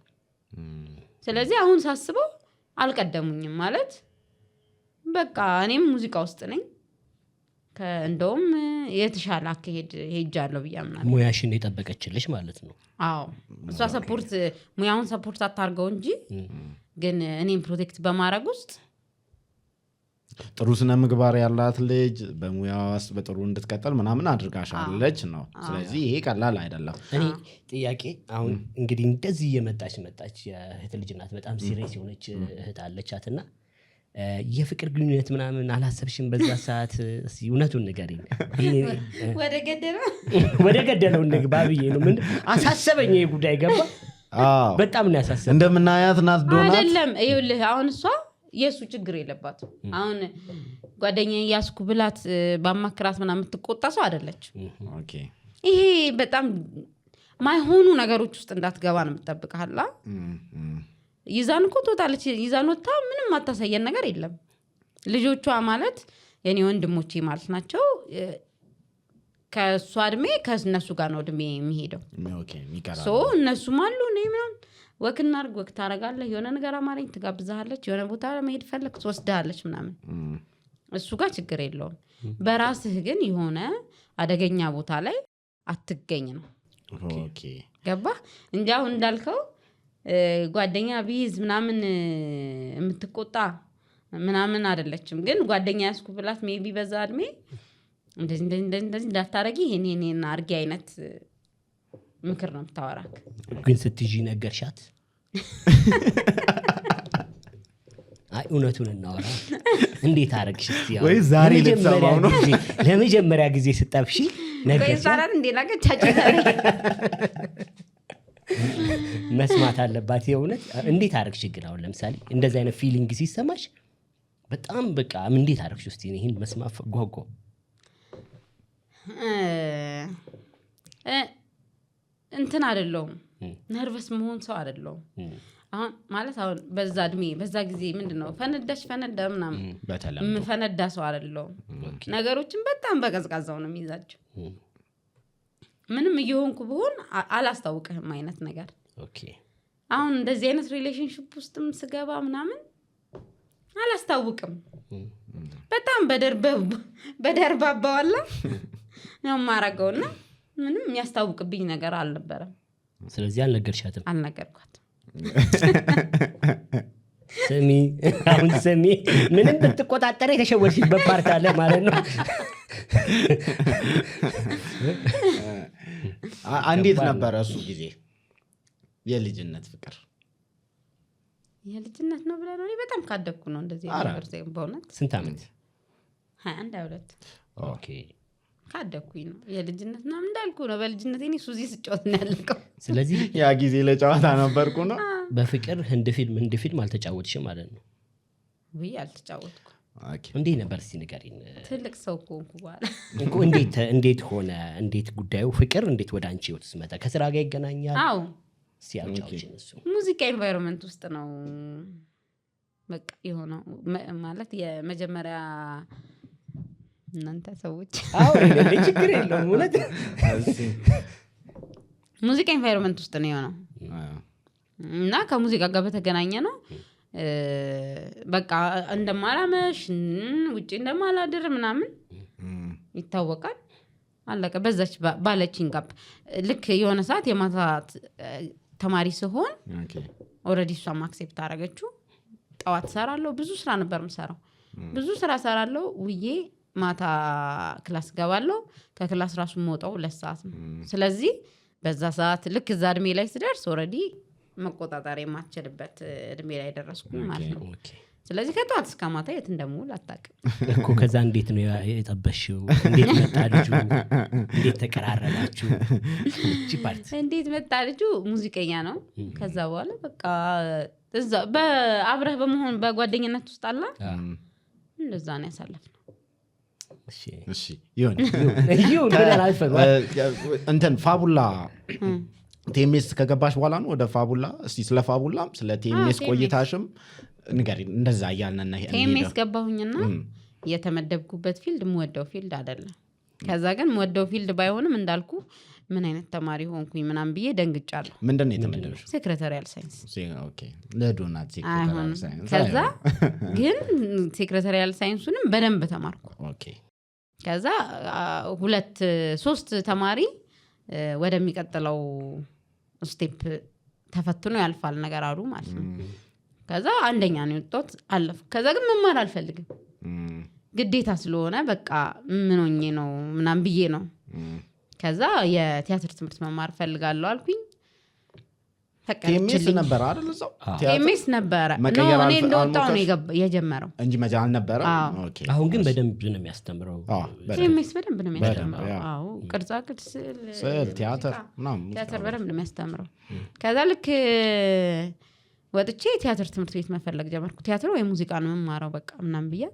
ስለዚህ አሁን ሳስበው አልቀደሙኝም ማለት በቃ እኔም ሙዚቃ ውስጥ ነኝ እንደውም የተሻለ አካሄድ ሄጃለሁ ብያምናለሁ ሙያሽን የጠበቀችልሽ ማለት ነው አዎ እሷ ሰፖርት ሙያውን ሰፖርት አታርገው እንጂ ግን እኔም ፕሮቴክት በማድረግ ውስጥ ጥሩ ስነ ምግባር ያላት ልጅ በሙያዋ ውስጥ በጥሩ እንድትቀጥል ምናምን አድርጋሻለች ነው ስለዚህ ይሄ ቀላል አይደለም እኔ ጥያቄ አሁን እንግዲህ እንደዚህ የመጣች የእህት ልጅ ናት በጣም ሲሪየስ የሆነች እህት አለቻትና የፍቅር ግንኙነት ምናምን አላሰብሽም በዛ ሰዓት እውነቱን ንገሪኝ ወደ ገደለው እንግባ ብዬ ነው ምን አሳሰበኝ ይሄ ጉዳይ ገባ በጣም ነው ያሳሰበኝ እንደምናያት ናት ዶናት አይደለም ይኸውልህ አሁን እሷ የሱ ችግር የለባትም አሁን ጓደኛዬ ያስኩ ብላት ባማክራት ምናምን የምትቆጣ ሰው አይደለች ኦኬ ይሄ በጣም ማይሆኑ ነገሮች ውስጥ እንዳትገባ ነው የምትጠብቀሃላ ይዛን እኮ ትወጣለች ይዛን ወጣ ምንም አታሳየን ነገር የለም ልጆቿ ማለት የኔ ወንድሞቼ ማለት ናቸው ከሷ እድሜ ከነሱ ጋር ነው እድሜ የሚሄደው ኦኬ ሚቀራ ሶ እነሱም አሉ እኔ ምናምን ወክናርግ ወክ ታረጋለህ የሆነ ነገር አማረኝ ትጋብዛለች የሆነ ቦታ ለመሄድ ፈለክ ትወስዳለች ምናምን እሱ ጋር ችግር የለውም በራስህ ግን የሆነ አደገኛ ቦታ ላይ አትገኝ ነው ኦኬ ገባ እንጂ አሁን እንዳልከው ጓደኛ ቢይዝ ምናምን የምትቆጣ ምናምን አይደለችም ግን ጓደኛ ያስኩ ብላት ሜቢ በዛ እድሜ እንደዚህ እንዳታረጊ ይሄን አርጊ አይነት ምክር ነው የምታወራክ ግን ስትጂ ነገርሻት አይ እውነቱን እናወራ እንዴት አረግሽ እስቲ ወይ ዛሬ ልትሰማው ነው ለመጀመሪያ ጊዜ ስጠብሺ ነገርሽ ወይ ሳራን እንዴ ላገቻችሁ ዛሬ መስማት አለባት የእውነት እንዴት አረግሽ ግን አሁን ለምሳሌ እንደዚህ አይነት ፊሊንግ ሲሰማሽ በጣም በቃ እንዴት አረግሽ እስቲ ይሄን መስማት ጓጓ እንትን አይደለም ነርቨስ መሆን ሰው አይደለም አሁን ማለት አሁን በዛ እድሜ በዛ ጊዜ ምንድነው ፈነዳ ምናምን በተለም ፈነዳ ሰው አይደለም ነገሮችን በጣም በቀዝቃዛው ነው የሚይዛቸው ምንም እየሆንኩ ብሆን አላስታውቅህም አይነት ነገር ኦኬ አሁን እንደዚህ አይነት ሪሌሽንሺፕ ውስጥም ስገባ ምናምን አላስታውቅም በጣም በደርባባዋላ ነው ማረጋውና ምንም የሚያስታውቅብኝ ነገር አልነበረም ስለዚህ አልነገርሻትም አልነገርኳት ስሚ አሁን ስሚ ምንም ብትቆጣጠረ የተሸወርሽበት ፓርት አለ ማለት ነው እንዴት ነበር እሱ ጊዜ የልጅነት ፍቅር የልጅነት ነው ብለህ ነው እኔ በጣም ካደኩ ነው እንደዚህ ነገር ሳይሆን በእውነት ስንት አመት 21 22 ኦኬ ካደኩኝ ነው የልጅነት ነው እንዳልኩ ነው በልጅነቴ እኔ ሱዚ ስጫወት ነው ያለቀው ስለዚህ ያ ጊዜ ለጨዋታ ነበርኩ ነው በፍቅር ህንድ ፊልም አልተጫወትሽም ማለት ነው ወይ አልተጫወትኩ ኦኬ እንዴት ነበር እስቲ ንገሪኝ ትልቅ ሰው ሆንኩ በኋላ እንዴ እንዴት ሆነ እንዴት ጉዳዩ ፍቅር እንዴት ወደ አንቺ ህይወት መጣ ከስራ ጋር ይገናኛል አዎ ሲያጫውችን እሱ ሙዚቃ ኤንቫይሮንመንት ውስጥ ነው በቃ የሆነው ማለት የመጀመሪያ እናንተ ሰዎች አዎ ችግር የለውም ማለት ሙዚቃ ኤንቫይሮንመንት ውስጥ ነው የሆነው እና ከሙዚቃ ጋር በተገናኘ ነው በቃ እንደማላመሽ ውጪ እንደማላድር ምናምን ይታወቃል አለቀ በዛች ባለችኝ ጋር ልክ የሆነ ሰዓት የማታ ተማሪ ሲሆን ኦሬዲ እሷም አክሴፕት አደረገችው ጠዋት ሰራለሁ ብዙ ስራ ነበር የምሰራው ብዙ ስራ ሰራለሁ ውዬ ማታ ክላስ ገባለሁ ከክላስ ራሱ መውጣው ለሰዓት ነው ስለዚህ በዛ ሰዓት ልክ እዛ እድሜ ላይ ስደርስ ኦሬዲ መቆጣጣሪ የማትችልበት እድሜ ላይ ደረስኩ ማለት ነው ስለዚህ ከጧት እስከ ማታ የት እንደምውል አታውቅም እኮ ከዛ እንዴት ነው የጠበሽው እንዴት መጣ ልጁ እንዴት ተቀራረባችሁ እቺ ፓርት እንዴት መጣ ልጁ ሙዚቀኛ ነው ከዛ በኋላ በቃ እዛ በአብረህ በመሆን በጓደኝነት ውስጥ አላ እንደዛ ነው ያሳለፍነው። እሺ ይሁን እንትን ፋቡላ ቲኤምኤስ ከገባሽ በኋላ ነው ወደ ፋቡላ። እስቲ ስለ ፋቡላም ስለ ቲኤምኤስ ቆይታሽም ንገሪን። እንደዛ እያልን ነው ቲኤምኤስ ገባሁኝና የተመደብኩበት ፊልድ የምወደው ፊልድ አይደለም። ከዛ ግን የምወደው ፊልድ ባይሆንም እንዳልኩ ምን አይነት ተማሪ ሆንኩኝ ምናምን ብዬ ደንግጫለሁ። ምንድን ነው የተመደብሽ? ሴክሬታሪያል ሳይንስ። ኦኬ ለዶናት ሴክሬታሪያል ሳይንስ። ከዛ ግን ሴክሬታሪያል ሳይንሱንም በደንብ ተማርኩ። ኦኬ ከዛ 2-3 ተማሪ ወደሚቀጥለው ስቴፕ ተፈትኖ ያልፋል ነገር አሉ ማለት ነው። ከዛ አንደኛ ነው የወጣሁት አለፍኩ። ከዛ ግን መማር አልፈልግም ግዴታ ስለሆነ በቃ ምን ሆኜ ነው ምናምን ብዬ ነው። ከዛ የቲያትር ትምህርት መማር ፈልጋለሁ አልኩኝ። ቲኤምኤስ ነበር አይደል? እዛው ቲኤምኤስ ነበር ነው እኔ እንደወጣሁ ነው የጀመረው እንጂ መጃል አልነበረ። ኦኬ አሁን ግን በደንብ ነው የሚያስተምረው። ቲኤምኤስ በደንብ ነው የሚያስተምረው። አዎ ቅርጻ ቅርጽ ስዕል ቲያትር ምናምን ቲያትር በደንብ ነው የሚያስተምረው። ከዛ ልክ ወጥቼ ቲያትር ትምህርት ቤት መፈለግ ጀመርኩ። ቲያትር ወይ ሙዚቃ ነው መማረው በቃ ምናምን ብዬ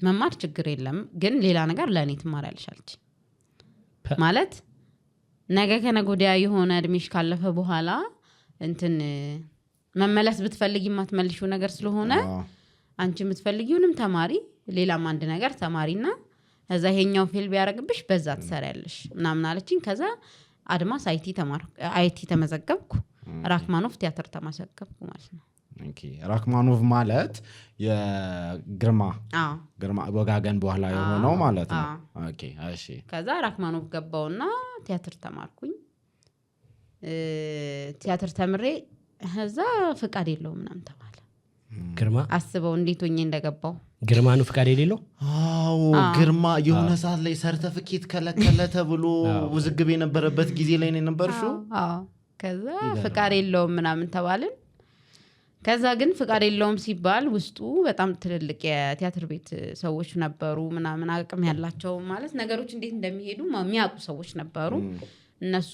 መማር ችግር የለም ግን ሌላ ነገር ለእኔ ትማሪያለሽ አለች። ማለት ነገ ከነገ ወዲያ የሆነ እድሜሽ ካለፈ በኋላ እንትን መመለስ ብትፈልጊ የማትመልሺው ነገር ስለሆነ አንቺ የምትፈልጊውንም ተማሪ ሌላም አንድ ነገር ተማሪና እዛ ይሄኛው ፊልም ቢያደርግብሽ በዛ ትሰሪያለሽ ምናምን አለችኝ። ከዛ አድማስ አይቲ ተመዘገብኩ። ራክማኖቭ ቲያትር ተመዘገብኩ ማለት ነው። ኦኬ ራክማኖቭ ማለት የግርማ ወጋገን በኋላ የሆነው ማለት ነው። ኦኬ እሺ። ከዛ ራክማኖቭ ገባውና ቲያትር ተማርኩኝ። ቲያትር ተምሬ ከዛ ፍቃድ የለውም ምናምን ተባለ። ግርማ አስበው እንዴት ሆኜ እንደገባው። ግርማ ነው ፍቃድ የሌለው? አዎ ግርማ የሆነ ሰዓት ላይ ሰርተፊኬት ከለከለ ተብሎ ውዝግብ የነበረበት ጊዜ ላይ ነው የነበርሽው? አዎ ከዛ ፍቃድ የለውም ምናምን ተባልን። ከዛ ግን ፍቃድ የለውም ሲባል ውስጡ በጣም ትልልቅ የቲያትር ቤት ሰዎች ነበሩ ምናምን አቅም ያላቸው ማለት ነገሮች እንዴት እንደሚሄዱ የሚያውቁ ሰዎች ነበሩ። እነሱ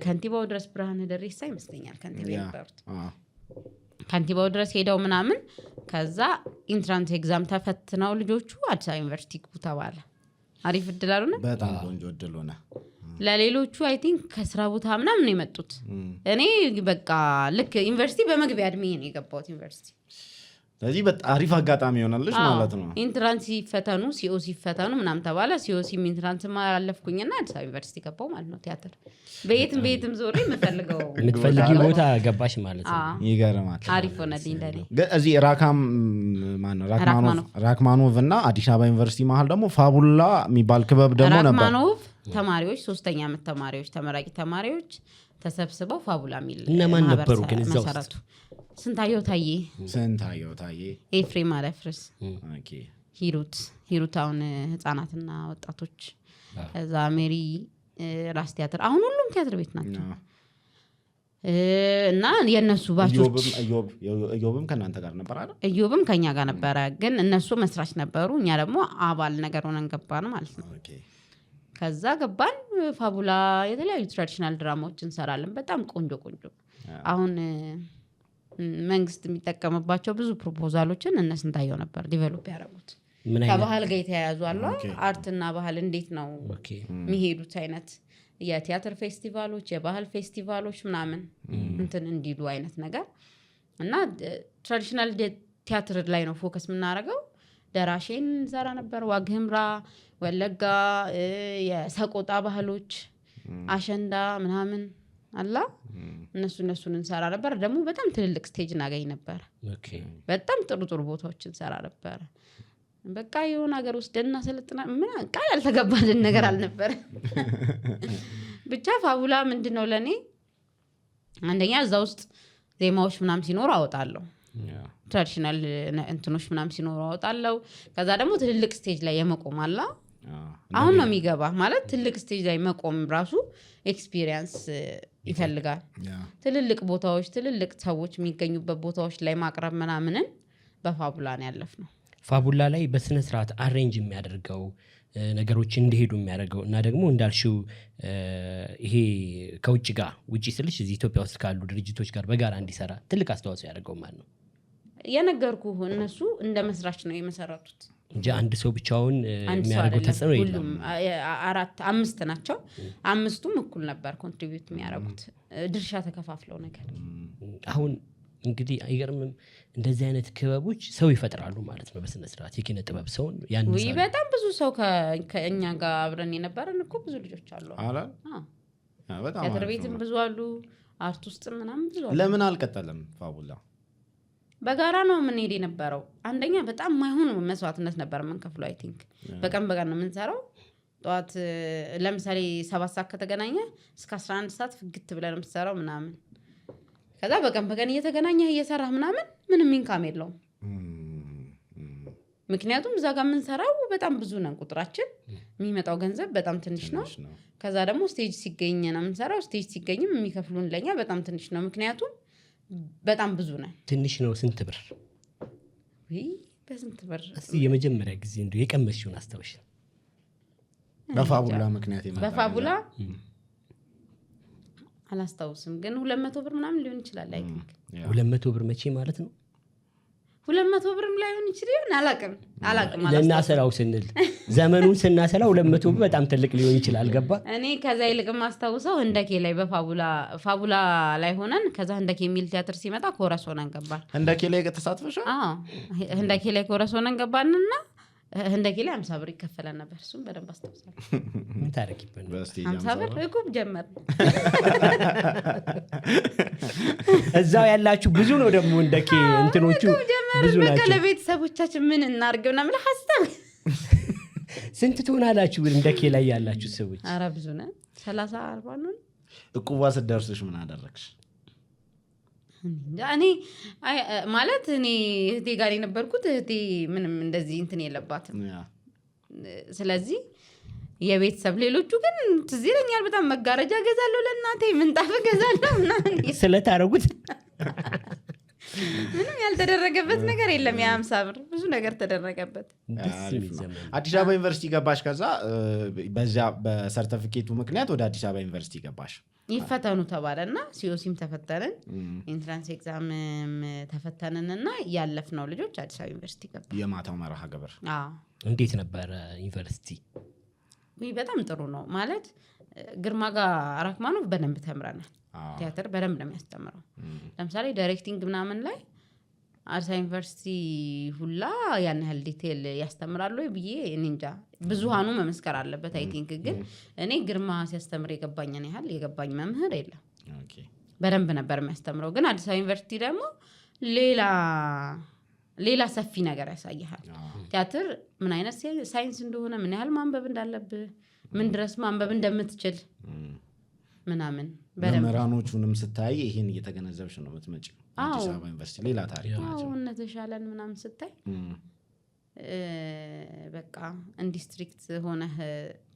ከንቲባው ድረስ ብርሃነ ደሬሳ ይመስለኛል ከንቲባ የነበሩት ከንቲባው ድረስ ሄደው ምናምን ከዛ ኢንትራንስ ኤግዛም ተፈትነው ልጆቹ አዲስ አበባ ዩኒቨርሲቲ ግቡ ተባለ። አሪፍ እድል አሉና በጣም ቆንጆ እድል ሆነ። ለሌሎቹ አይ ቲንክ ከስራ ቦታ ምናምን ነው የመጡት። እኔ በቃ ልክ ዩኒቨርሲቲ በመግቢያ እድሜ ነው የገባሁት ዩኒቨርሲቲ። ስለዚህ በጣም አሪፍ አጋጣሚ ይሆናልሽ ማለት ነው። ኢንትራንስ ሲፈተኑ ሲኦሲ ሲፈተኑ ምናምን ተባለ። ሲኦሲ ኢንትራንስ ማለፍኩኝና አዲስ አበባ ዩኒቨርሲቲ ገባሁ ማለት ነው። ቲያትር በየትም ዞሬ የምትፈልጊው ቦታ ገባሽ ማለት ነው። ይገርማል። አሪፍ ሆነልኝ እንደኔ። እዚህ ራክማኖቭ እና አዲስ አበባ ዩኒቨርሲቲ መሀል ደግሞ ፋቡላ የሚባል ክበብ ደግሞ ነበር። ራክማኖቭ ተማሪዎች 3ኛ ዓመት ተማሪዎች ተመራቂ ተማሪዎች ተሰብስበው ፋቡላ የሚል እነማን ነበሩ ግን እዛው ውስጥ? ስንታየው ታዬ ኤፍሬም አለፍርስ ኦኬ ሂሩት አሁን ህፃናትና ወጣቶች እዛ ሜሪ ራስ ቲያትር አሁን ሁሉም ቲያትር ቤት ናቸው። እና የነሱ ባቾች እዮብም ከናንተ ጋር ነበር አይደል? እዮብም ከኛ ጋር ነበረ ግን እነሱ መስራች ነበሩ። እኛ ደግሞ አባል ነገር ሆነን ገባን ማለት ነው። ኦኬ ከዛ ገባን ፋቡላ የተለያዩ ትራዲሽናል ድራማዎች እንሰራለን። በጣም ቆንጆ አሁን መንግስት የሚጠቀምባቸው ብዙ ፕሮፖዛሎችን እነስንታየው ነበር ዲቨሎፕ ያደረጉት። ከባህል ጋር የተያያዙ አሉ። አርትና ባህል እንዴት ነው የሚሄዱት አይነት የቲያትር ፌስቲቫሎች የባህል ፌስቲቫሎች ምናምን እንትን እንዲሉ አይነት ነገር እና ትራዲሽናል ቲያትር ላይ ነው ፎከስ የምናደርገው። ደራሼን ሰራ ነበር። ዋግህምራ ወለጋ የሰቆጣ ባህሎች አሸንዳ ምናምን አላ እነሱን እንሰራ ነበር። ደግሞ በጣም ትልልቅ ስቴጅ እናገኝ ነበር። በጣም ጥሩ ቦታዎች እንሰራ ነበር። በቃ የሆነ ሀገር ወስደንና ሰለጥና ምን ቃል ያልተገባልን ነገር አልነበረ። ብቻ ፋቡላ ምንድነው ለኔ አንደኛ እዛ ውስጥ ዜማዎች ምናምን ሲኖሩ አወጣለሁ። ትራዲሽናል እንትኖች ምናምን ሲኖሩ አወጣለሁ። ከዛ ደግሞ ትልልቅ ስቴጅ ላይ የመቆም አላ አሁን ነው የሚገባ ማለት ትልቅ ስቴጅ ላይ መቆም ራሱ ኤክስፒሪየንስ ይፈልጋል። ትልልቅ ቦታዎች ትልልቅ ሰዎች የሚገኙበት ቦታዎች ላይ ማቅረብ ምናምንን በፋቡላ ነው ያለፍነው። ፋቡላ ላይ በስነ ስርዓት አሬንጅ የሚያደርገው ነገሮች እንዲሄዱ የሚያደርገው እና ደግሞ እንዳልሽው ይሄ ከውጭ ጋር ውጭ ስልሽ እዚህ ኢትዮጵያ ውስጥ ካሉ ድርጅቶች ጋር በጋራ እንዲሰራ ትልቅ አስተዋጽኦ ያደርገው ማለት ነው። የነገርኩህ እነሱ እንደ መስራች ነው የመሰረቱት እንጂ አንድ ሰው ብቻውን የሚያደርገው ተጽዕኖ የለም። 5 ናቸው። 5ቱም እኩል ነበር ኮንትሪቢዩት የሚያደርጉት ድርሻ ተከፋፍለው ነገር። አሁን እንግዲህ አይገርምም እንደዚህ አይነት ክበቦች ሰው ይፈጥራሉ ማለት ነው በስነ ስርዓት የኪነ ጥበብ ሰውን ያንሳሉ። በጣም ብዙ ሰው ከእኛ ጋር አብረን የነበረን እኮ ብዙ ልጆች አሉ። በጣም ቲያትር ቤትም ብዙ አሉ፣ አርት ውስጥም ምናምን ብዙ አሉ። ለምን አልቀጠለም ፋቡላ? በጋራ ነው የምንሄድ የነበረው። አንደኛ በጣም ማይሆን መስዋዕትነት ነበር የምንከፍለው። አይ ቲንክ በቀን ነው የምንሰራው። ጠዋት ለምሳሌ 7 ሰዓት ከተገናኘ እስከ 11 ሰዓት ፍግት ብለን የምትሰራው ምናምን። ከዛ በቀን እየተገናኘ እየሰራህ ምናምን ምንም ኢንካም የለውም። ምክንያቱም እዛ ጋር የምንሰራው በጣም ብዙ ነን፣ ቁጥራችን የሚመጣው ገንዘብ በጣም ትንሽ ነው። ከዛ ደግሞ ስቴጅ ሲገኝ ነው የምንሰራው። ስቴጅ ሲገኝም የሚከፍሉን ለኛ በጣም ትንሽ ነው፣ ምክንያቱም በጣም ብዙ ነን። ትንሽ ነው። ስንት ብር? በስንት ብር? እስቲ የመጀመሪያ ጊዜ እንደው የቀመሽውን አስታውሽ። በፋቡላ ምክንያት በፋቡላ አላስታውስም፣ ግን 200 ብር ምናምን ሊሆን ይችላል። አይ ቲንክ 200 ብር መቼ ማለት ነው? 200 ብርም ላይሆን ይችላል። አላቅም ለናሰላው ስንል ዘመኑን ስናሰላው 200 ብር በጣም ትልቅ ሊሆን ይችላል። ገባ? እኔ ከዛ ይልቅ ማስታውሰው ህንደኬ ላይ በፋቡላ ላይ ሆነን ከዛ ህንደኬ የሚል ቲያትር ሲመጣ ኮረስ ሆነን ገባን። ህንደኬ ላይ ተሳትፈሻል? አዎ ህንደኬ ላይ ኮረስ ሆነን ገባንና ህንደኬ ላይ 50 ብር ይከፈላል ነበር። እሱም በደንብ አስታውሳለሁ። ምን ታረቂብን? 50 ብር እቁብ ጀመር። እዛው ያላችሁ ብዙ ነው ደግሞ ህንደኬ እንትኖቹ ብዙ ናቸው። ለቤተሰቦቻችን ምን እናርገው እና ምን ሐሳብ ስንት ትሆናላችሁ ህንደኬ ላይ ያላችሁ ሰዎች? ኧረ ብዙ ነን፣ 30 40 ነው። እቁባ ስትደርስሽ ምን አደረግሽ? እኔ ማለት እኔ እህቴ ጋር የነበርኩት እህቴ ምንም እንደዚህ እንትን የለባትም። ስለዚህ የቤተሰብ ሌሎቹ ግን ትዝ ይለኛል በጣም መጋረጃ ገዛለሁ ለእናቴ፣ ምንጣፍ ገዛለሁ ምናምን ስለታረጉት ምንም ያልተደረገበት ነገር የለም። የ50 ብር ብዙ ነገር ተደረገበት። አዲስ አበባ ዩኒቨርሲቲ ገባሽ። ከዛ በዚያ በሰርቲፊኬቱ ምክንያት ወደ አዲስ አበባ ዩኒቨርሲቲ ገባሽ። ይፈተኑ ተባለና ሲኦሲም ተፈተንን፣ ኢንትራንስ ኤግዛምም ተፈተንንና ያለፍነው ልጆች አዲስ አበባ ዩኒቨርሲቲ ገባ። የማታው መርሃ ግብር እንዴት ነበረ ዩኒቨርሲቲ? በጣም ጥሩ ነው ማለት ግርማ ጋር አራክማኖቭ በደንብ ተምረናል። ቲያትር በደንብ ነው የሚያስተምረው። ለምሳሌ ዳይሬክቲንግ ምናምን ላይ አዲስ አበባ ዩኒቨርሲቲ ሁላ ያን ያህል ዲቴል ያስተምራሉ ብዬ እኔ እንጃ። ብዙሃኑ መመስከር አለበት አይ ቲንክ። ግን እኔ ግርማ ሲያስተምር የገባኝን ያህል የገባኝ መምህር የለም። በደንብ ነበር የሚያስተምረው። ግን አዲስ አበባ ዩኒቨርሲቲ ደግሞ ሌላ ሰፊ ነገር ያሳይሃል። ቲያትር ምን አይነት ሳይንስ እንደሆነ፣ ምን ያህል ማንበብ እንዳለብህ፣ ምን ድረስ ማንበብ እንደምትችል ምናምን መምህራኖቹንም ስታይ ይሄን እየተገነዘብሽ ነው የምትመጪው። አዲስ አበባ ዩኒቨርሲቲ ሌላ ታሪክ ናቸው። እነተሻለን ምናምን ስታይ በቃ ዲስትሪክት ሆነ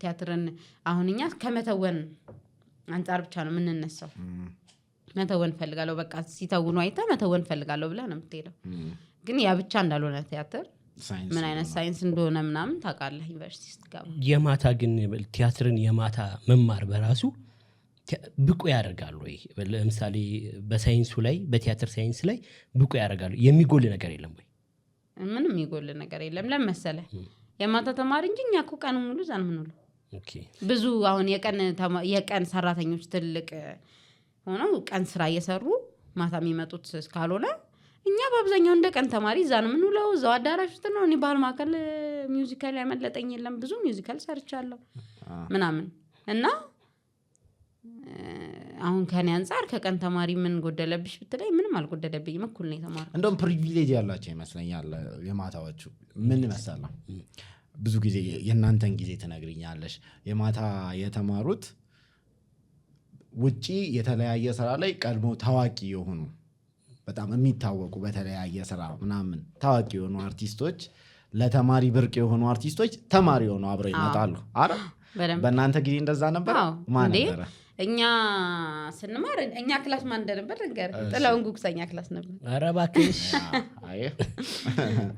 ቲያትርን አሁን እኛ ከመተወን አንጻር ብቻ ነው የምንነሳው። መተወን ፈልጋለሁ በቃ ሲተውኑ አይታ መተወን ፈልጋለሁ ብለህ ነው የምትሄደው። ግን ያ ብቻ እንዳልሆነ ቲያትር ምን አይነት ሳይንስ እንደሆነ ምናምን ታውቃለህ ዩኒቨርሲቲ ስትገባ። የማታ ግን ቲያትርን የማታ መማር በራሱ ብቁ ያደርጋሉ ወይ? ለምሳሌ በሳይንሱ ላይ በቲያትር ሳይንስ ላይ ብቁ ያደርጋሉ? የሚጎል ነገር የለም ወይ? ምንም የሚጎል ነገር የለም። ለመሰለህ የማታ ተማሪ እንጂ እኛ እኮ ቀን ሙሉ ዛን ምን ነው ብዙ አሁን የቀን ሰራተኞች ትልቅ ሆነው ቀን ስራ እየሰሩ ማታ የሚመጡት ካልሆነ እኛ በአብዛኛው እንደ ቀን ተማሪ ዛን ምን ውለው እዛው አዳራሽ ውስጥ ነው። እኔ ባህል ማዕከል ሚውዚካል ያመለጠኝ የለም። ብዙ ሚውዚካል ሰርቻለሁ ምናምን እና አሁን ከኔ አንፃር ከቀን ተማሪ ምን ጎደለብሽ ብትለኝ ምንም አልጎደለብኝም። እኩል ነው የተማርኩት። እንደውም ፕሪቪሌጅ ያላቸው ይመስለኛል የማታዎቹ። ምን መሰለህ ብዙ ጊዜ የእናንተን ጊዜ ትነግሪኛለሽ። የማታ የተማሩት ውጪ የተለያየ ስራ ላይ ቀድሞ ታዋቂ የሆኑ በጣም የሚታወቁ በተለያየ ስራ ምናምን ታዋቂ የሆኑ አርቲስቶች ለተማሪ ብርቅ የሆኑ አርቲስቶች ተማሪ ሆነው አብረው ይመጣሉ። አረ በእናንተ ጊዜ እንደዛ ነበር? ማን ነበር? እኛ ስንማር እኛ ክላስ ማን እንደነበር ነገር ጥላውን ጉግሳኛ ክላስ ነበር። ኧረ እባክሽ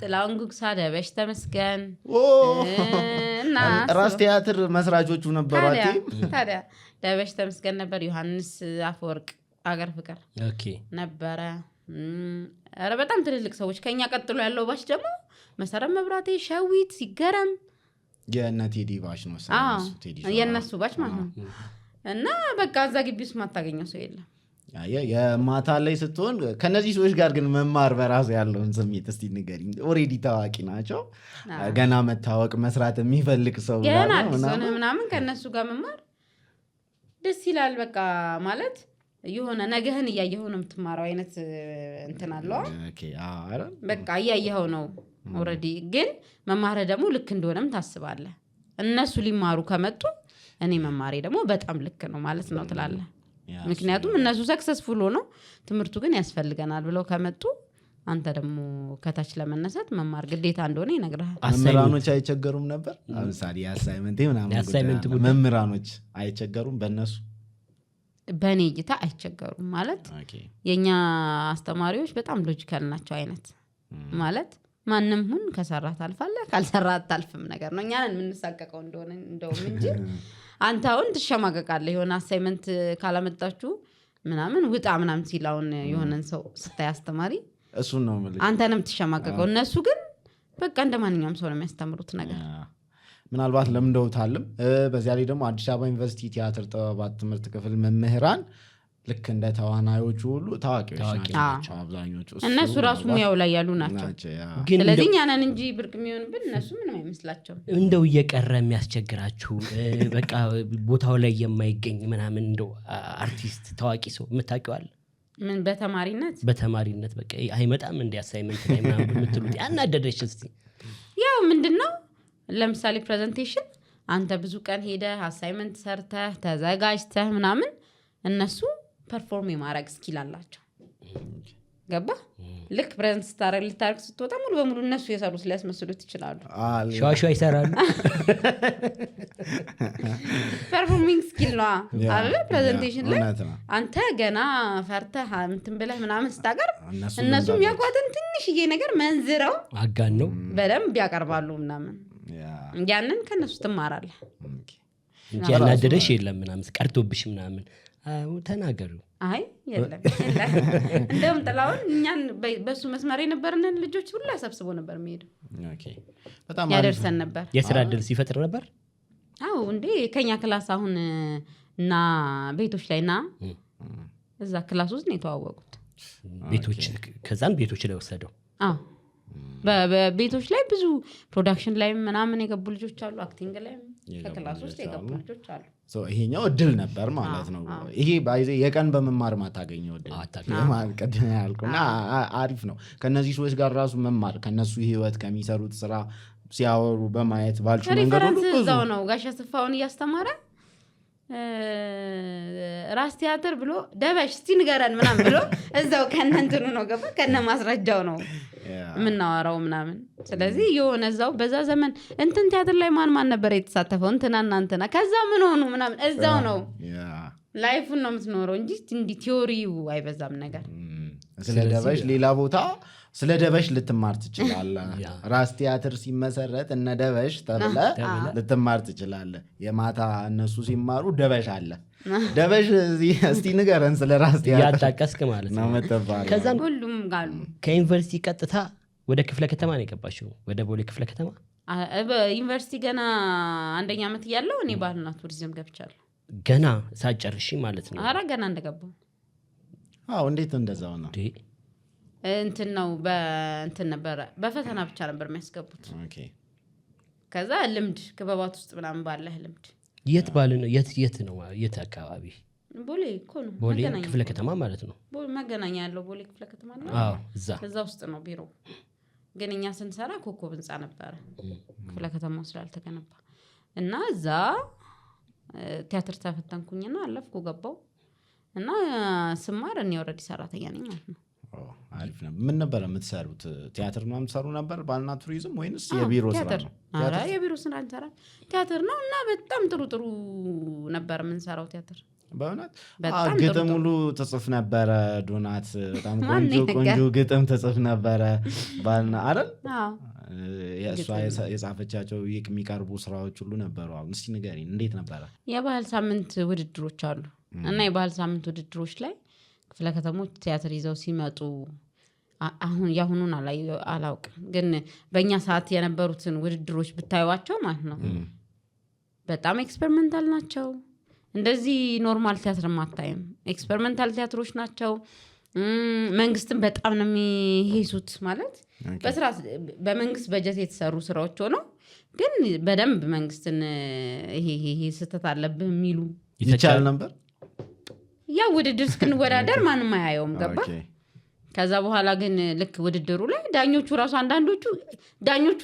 ጥላውን ጉግሳ፣ ደበሽ ተመስገን እና ራስ ቲያትር መስራቾቹ ነበሩ። ታዲያ ደበሽ ተመስገን ነበር፣ ዮሐንስ አፈወርቅ አገር ፍቅር ነበረ። ኧረ በጣም ትልልቅ ሰዎች። ከኛ ቀጥሎ ያለው ባች ደግሞ መሰረት መብራቴ፣ ሸዊት፣ ሲገረም የእነ ቴዲ ባች ነው የእነሱ ባች ማለት ነው። እና በቃ እዛ ግቢ ውስጥ ማታገኘው ሰው የለም። የማታ ላይ ስትሆን ከነዚህ ሰዎች ጋር ግን መማር በራሱ ያለውን ስሜት እስቲ ንገሪኝ። ኦሬዲ ታዋቂ ናቸው፣ ገና መታወቅ መስራት የሚፈልግ ሰው ገና አዲስ ሆነ ምናምን ከእነሱ ጋር መማር ደስ ይላል። በቃ ማለት የሆነ ነገህን እያየኸው ነው የምትማረው አይነት እንትን አለው። በቃ እያየኸው ነው ኦሬዲ። ግን መማርህ ደግሞ ልክ እንደሆነም ታስባለህ። እነሱ ሊማሩ ከመጡ እኔ መማሬ ደግሞ በጣም ልክ ነው ማለት ነው ትላለህ። ምክንያቱም እነሱ ሰክሰስፉል ሆነው ትምህርቱ ግን ያስፈልገናል ብለው ከመጡ አንተ ደግሞ ከታች ለመነሳት መማር ግዴታ እንደሆነ ይነግርሃል። መምህራኖች አይቸገሩም ነበር? ለምሳሌ የአሳይመንት ምናምን መምህራኖች አይቸገሩም? በእነሱ በእኔ እይታ አይቸገሩም። ማለት የእኛ አስተማሪዎች በጣም ሎጂካል ናቸው አይነት ማለት ማንም ሁን ከሰራት አልፋለህ ካልሰራት አታልፍም ነገር ነው። እኛን የምንሳቀቀው እንደሆነ እንደውም እንጂ አንተ አሁን ትሸማቀቃለህ። የሆነ አሳይመንት ካላመጣችሁ ምናምን ውጣ ምናምን ሲላውን የሆነን ሰው ስታይ አስተማሪ እሱን ነው ማለት አንተንም ትሸማቀቀው። እነሱ ግን በቃ እንደ ማንኛውም ሰው ነው የሚያስተምሩት ነገር። ምናልባት ለምደውታልም። በዚያ ላይ ደግሞ አዲስ አበባ ዩኒቨርሲቲ ቲያትር ጥበባት ትምህርት ክፍል መምህራን ልክ እንደ ተዋናዮቹ ሁሉ ታዋቂዎች ናቸው አብዛኞቹ። እነሱ ራሱ ሙያው ላይ ያሉ ናቸው። ስለዚህ እኛንን እንጂ ብርቅ የሚሆንብን እነሱ ምንም አይመስላቸው። እንደው እየቀረ የሚያስቸግራችሁ በቃ ቦታው ላይ የማይገኝ ምናምን እንደው አርቲስት ታዋቂ ሰው የምታውቂዋል? ምን በተማሪነት በቃ አይመጣም እንደ አሳይመንት ላይ ምናምን የምትሉት ያናደደሽ እስቲ? ያው ምንድነው ለምሳሌ ፕሬዘንቴሽን አንተ ብዙ ቀን ሄደህ አሳይመንት ሰርተህ ተዘጋጅተህ ምናምን እነሱ ፐርፎርም የማድረግ ስኪል አላቸው። ገባ? ልክ ፕሬዘንት ስታረግ ልታረግ ስትወጣ ሙሉ በሙሉ እነሱ የሰሩት ሊያስመስሉት ይችላሉ። ሸዋሸዋ ይሰራሉ። ፐርፎርሚንግ ስኪል ነው አይደል? ፕሬዘንቴሽን ላይ አንተ ገና ፈርተህ እንትን ብለህ ምናምን ስታቀርብ እነሱ የሚያውቋትን ትንሽዬ ነገር መንዝረው አጋን ነው በደንብ ያቀርባሉ ምናምን። ያንን ከነሱ ትማራለህ እንጂ ያናደደሽ የለም ምናምን ቀርቶብሽ ምናምን ተናገሩ። አይ የለም እንደውም ጥላውን እኛን በሱ መስመር የነበርንን ልጆች ሁሉ አሰብስቦ ነበር የሚሄደው። በጣም ያደርሰን ነበር። የስራ እድል ሲፈጥር ነበር። አዎ እንዴ ከኛ ክላስ አሁን እና ቤቶች ላይ ና እዛ ክላስ ውስጥ ነው የተዋወቁት። ቤቶች ከዛን ቤቶች ላይ ወሰደው። አዎ በቤቶች ላይ ብዙ ፕሮዳክሽን ላይ ምናምን የገቡ ልጆች አሉ። አክቲንግ ላይ ከክላስ ውስጥ የገቡ ልጆች አሉ። ይሄኛው እድል ነበር ማለት ነው። ይሄ ባይዜ የቀን በመማር ማታገኘው እድል ቀደም ያልኩና አሪፍ ነው። ከነዚህ ሰዎች ጋር ራሱ መማር ከነሱ ህይወት ከሚሰሩት ስራ ሲያወሩ በማየት ባልሹ መንገድ ሁሉ ብዙ እዛው ነው ጋሽ አስፋውን እያስተማረ ራስ ቲያትር ብሎ ደበሽ እስቲ ንገረን ምናምን ብሎ እዛው ከነንትኑ ነው ገባ ከነ ማስረጃው ነው ምናወራው ምናምን። ስለዚህ የሆነ እዛው በዛ ዘመን እንትን ቲያትር ላይ ማን ነበር የተሳተፈው እንትና ከዛ ምን ሆኑ ምናምን እዛው ነው ላይፉን ነው የምትኖረው እንጂ እንዲ ቲዮሪው አይበዛም ነገር። ስለ ደበሽ ሌላ ቦታ ስለ ደበሽ ልትማር ትችላለህ። ራስ ቲያትር ሲመሰረት እነ ደበሽ ተብለ ልትማር ትችላለህ። የማታ እነሱ ሲማሩ ደበሽ አለ። ደበሽ እስቲ ንገረን ስለ ራስ ቲያትር ያጣቀስክ ማለት ነው መተባለ። ከዛም ሁሉም ጋር ከዩኒቨርሲቲ ቀጥታ ወደ ክፍለ ከተማ ነው የገባሽው? ወደ ቦሌ ክፍለ ከተማ? ዩኒቨርሲቲ ገና አንደኛ ዓመት እያለሁ እኔ ባህልና ቱሪዝም ገብቻለሁ። ገና ሳጨርሽ ማለት ነው? ኧረ ገና እንደገባሁ። አዎ እንዴት እንደዛው ነው? እንትን ነው በእንትን ነበር በፈተና ብቻ ነበር የሚያስገቡት። ኦኬ ከዛ ልምድ ክበባት ውስጥ ምናምን ባለህ ልምድ። የት ባለ ነው? የት ነው? የት አካባቢ? ቦሌ እኮ ነው። ቦሌ ክፍለ ከተማ ማለት ነው። መገናኛ ያለው ቦሌ ክፍለ ከተማ ነው። አዎ እዛ ውስጥ ነው ቢሮ። ግን እኛ ስንሰራ ኮከብ ህንጻ ነበረ ክፍለ ከተማው ስላልተገነባ እና እዛ ቲያትር ተፈተንኩኝና አለፍኩ ገባው እና ስማር እኔ ኦልሬዲ ሰራተኛ ነኝ ማለት ነው። አሪፍ ነው። ምን ነበር የምትሰሩት? ቲያትር ነው የምትሰሩ ነበር ባህልና ቱሪዝም ወይንስ የቢሮ ስራ ነው? አረ የቢሮ ስራ እንሰራ ቲያትር ነው እና በጣም ጥሩ ነበር የምንሰራው ቲያትር። በእውነት ግጥም ሙሉ ትጽፍ ነበረ ዶናት በጣም ቆንጆ ግጥም ትጽፍ ነበረ ባልና አይደል የእሷ የጻፈቻቸው የሚቀርቡ ስራዎች ሁሉ ነበሩ አሁን እስቲ ንገሪኝ እንዴት ነበረ የባህል ሳምንት ውድድሮች አሉ እና የባህል ሳምንት ውድድሮች ላይ ክፍለ ከተሞች ቲያትር ይዘው ሲመጡ አሁን ያሁኑን አላውቅም ግን በእኛ ሰዓት የነበሩትን ውድድሮች ብታዩዋቸው ማለት ነው በጣም ኤክስፐሪመንታል ናቸው እንደዚህ ኖርማል ቲያትር ማታይም ኤክስፐሪመንታል ቲያትሮች ናቸው መንግስትን በጣም ነው የሚሄሱት ማለት በመንግስት በጀት የተሰሩ ስራዎች ሆነው ግን በደንብ መንግስትን ይሄ ስህተት አለብህ የሚሉ ይቻል ነበር ያ ውድድር እስክንወዳደር ማንም አያየውም ገባ ከዛ በኋላ ግን ልክ ውድድሩ ላይ ዳኞቹ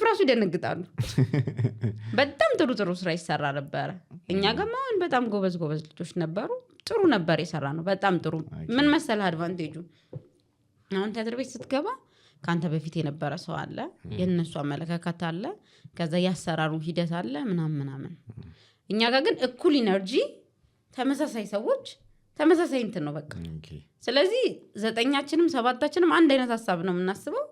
ራሱ ይደነግጣሉ በጣም ጥሩ ስራ ይሰራ ነበር እኛ ጋማ በጣም ጎበዝ ልጆች ነበሩ ጥሩ ነበር የሰራ ነው በጣም ጥሩ ምን መሰለህ አድቫንቴጁ አሁን ቲያትር ቤት ስትገባ ካንተ በፊት የነበረ ሰው አለ የነሱ አመለካከት አለ ከዛ ያሰራሩ ሂደት አለ ምናምን እኛ ጋር ግን እኩል ኢነርጂ ተመሳሳይ ሰዎች ተመሳሳይ እንትን ነው በቃ ስለዚህ 9ኛችንም 7ኛችንም አንድ አይነት ሐሳብ ነው የምናስበው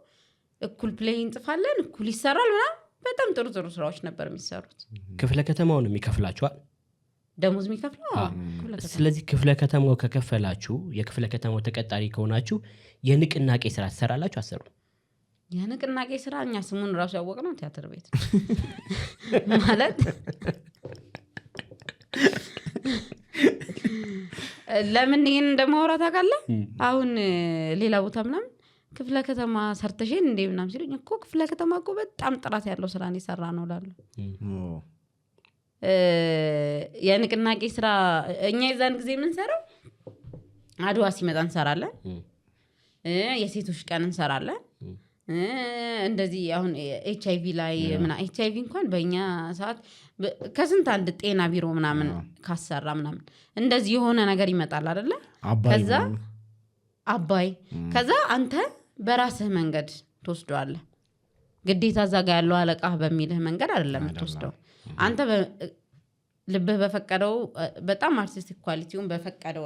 እኩል ፕሌይ እንጽፋለን እኩል ይሰራል ምናምን በጣም ጥሩ ስራዎች ነበር የሚሰሩት ክፍለ ከተማውን የሚከፍላችኋል ደሞዝ የሚከፍለው ስለዚህ ክፍለ ከተማው ከከፈላችሁ የክፍለ ከተማው ተቀጣሪ ከሆናችሁ የንቅናቄ ስራ ትሰራላችሁ አሰሩ የንቅናቄ ስራ እኛ ስሙን ራሱ ያወቅነው ቲያትር ቤት ማለት ለምን ይሄን እንደማወራት አቃለ አሁን ሌላ ቦታ ምናምን ክፍለ ከተማ ሰርተሽን እንዴ ምናምን ሲሉኝ እኮ ክፍለ ከተማ እኮ በጣም ጥራት ያለው ስራ ነው የሰራ ነው ላሉ የንቅናቄ ስራ እኛ የዛን ጊዜ ምን ሰራው አድዋ ሲመጣ እንሰራለን የሴቶች ቀን እንሰራለን እንደዚህ አሁን ኤችአይቪ ላይ ምና ኤችአይቪ እንኳን በእኛ ሰዓት ከስንት አንድ ጤና ቢሮ ምናምን ካሰራ ምናምን እንደዚህ የሆነ ነገር ይመጣል አይደለ ከዛ አባይ ከዛ አንተ በራስህ መንገድ ትወስደዋለህ ግዴታ እዛ ጋር ያለው አለቃ በሚልህ መንገድ አይደለም ትወስደው አንተ ልብህ በፈቀደው በጣም አርቲስቲክ ኳሊቲውን በፈቀደው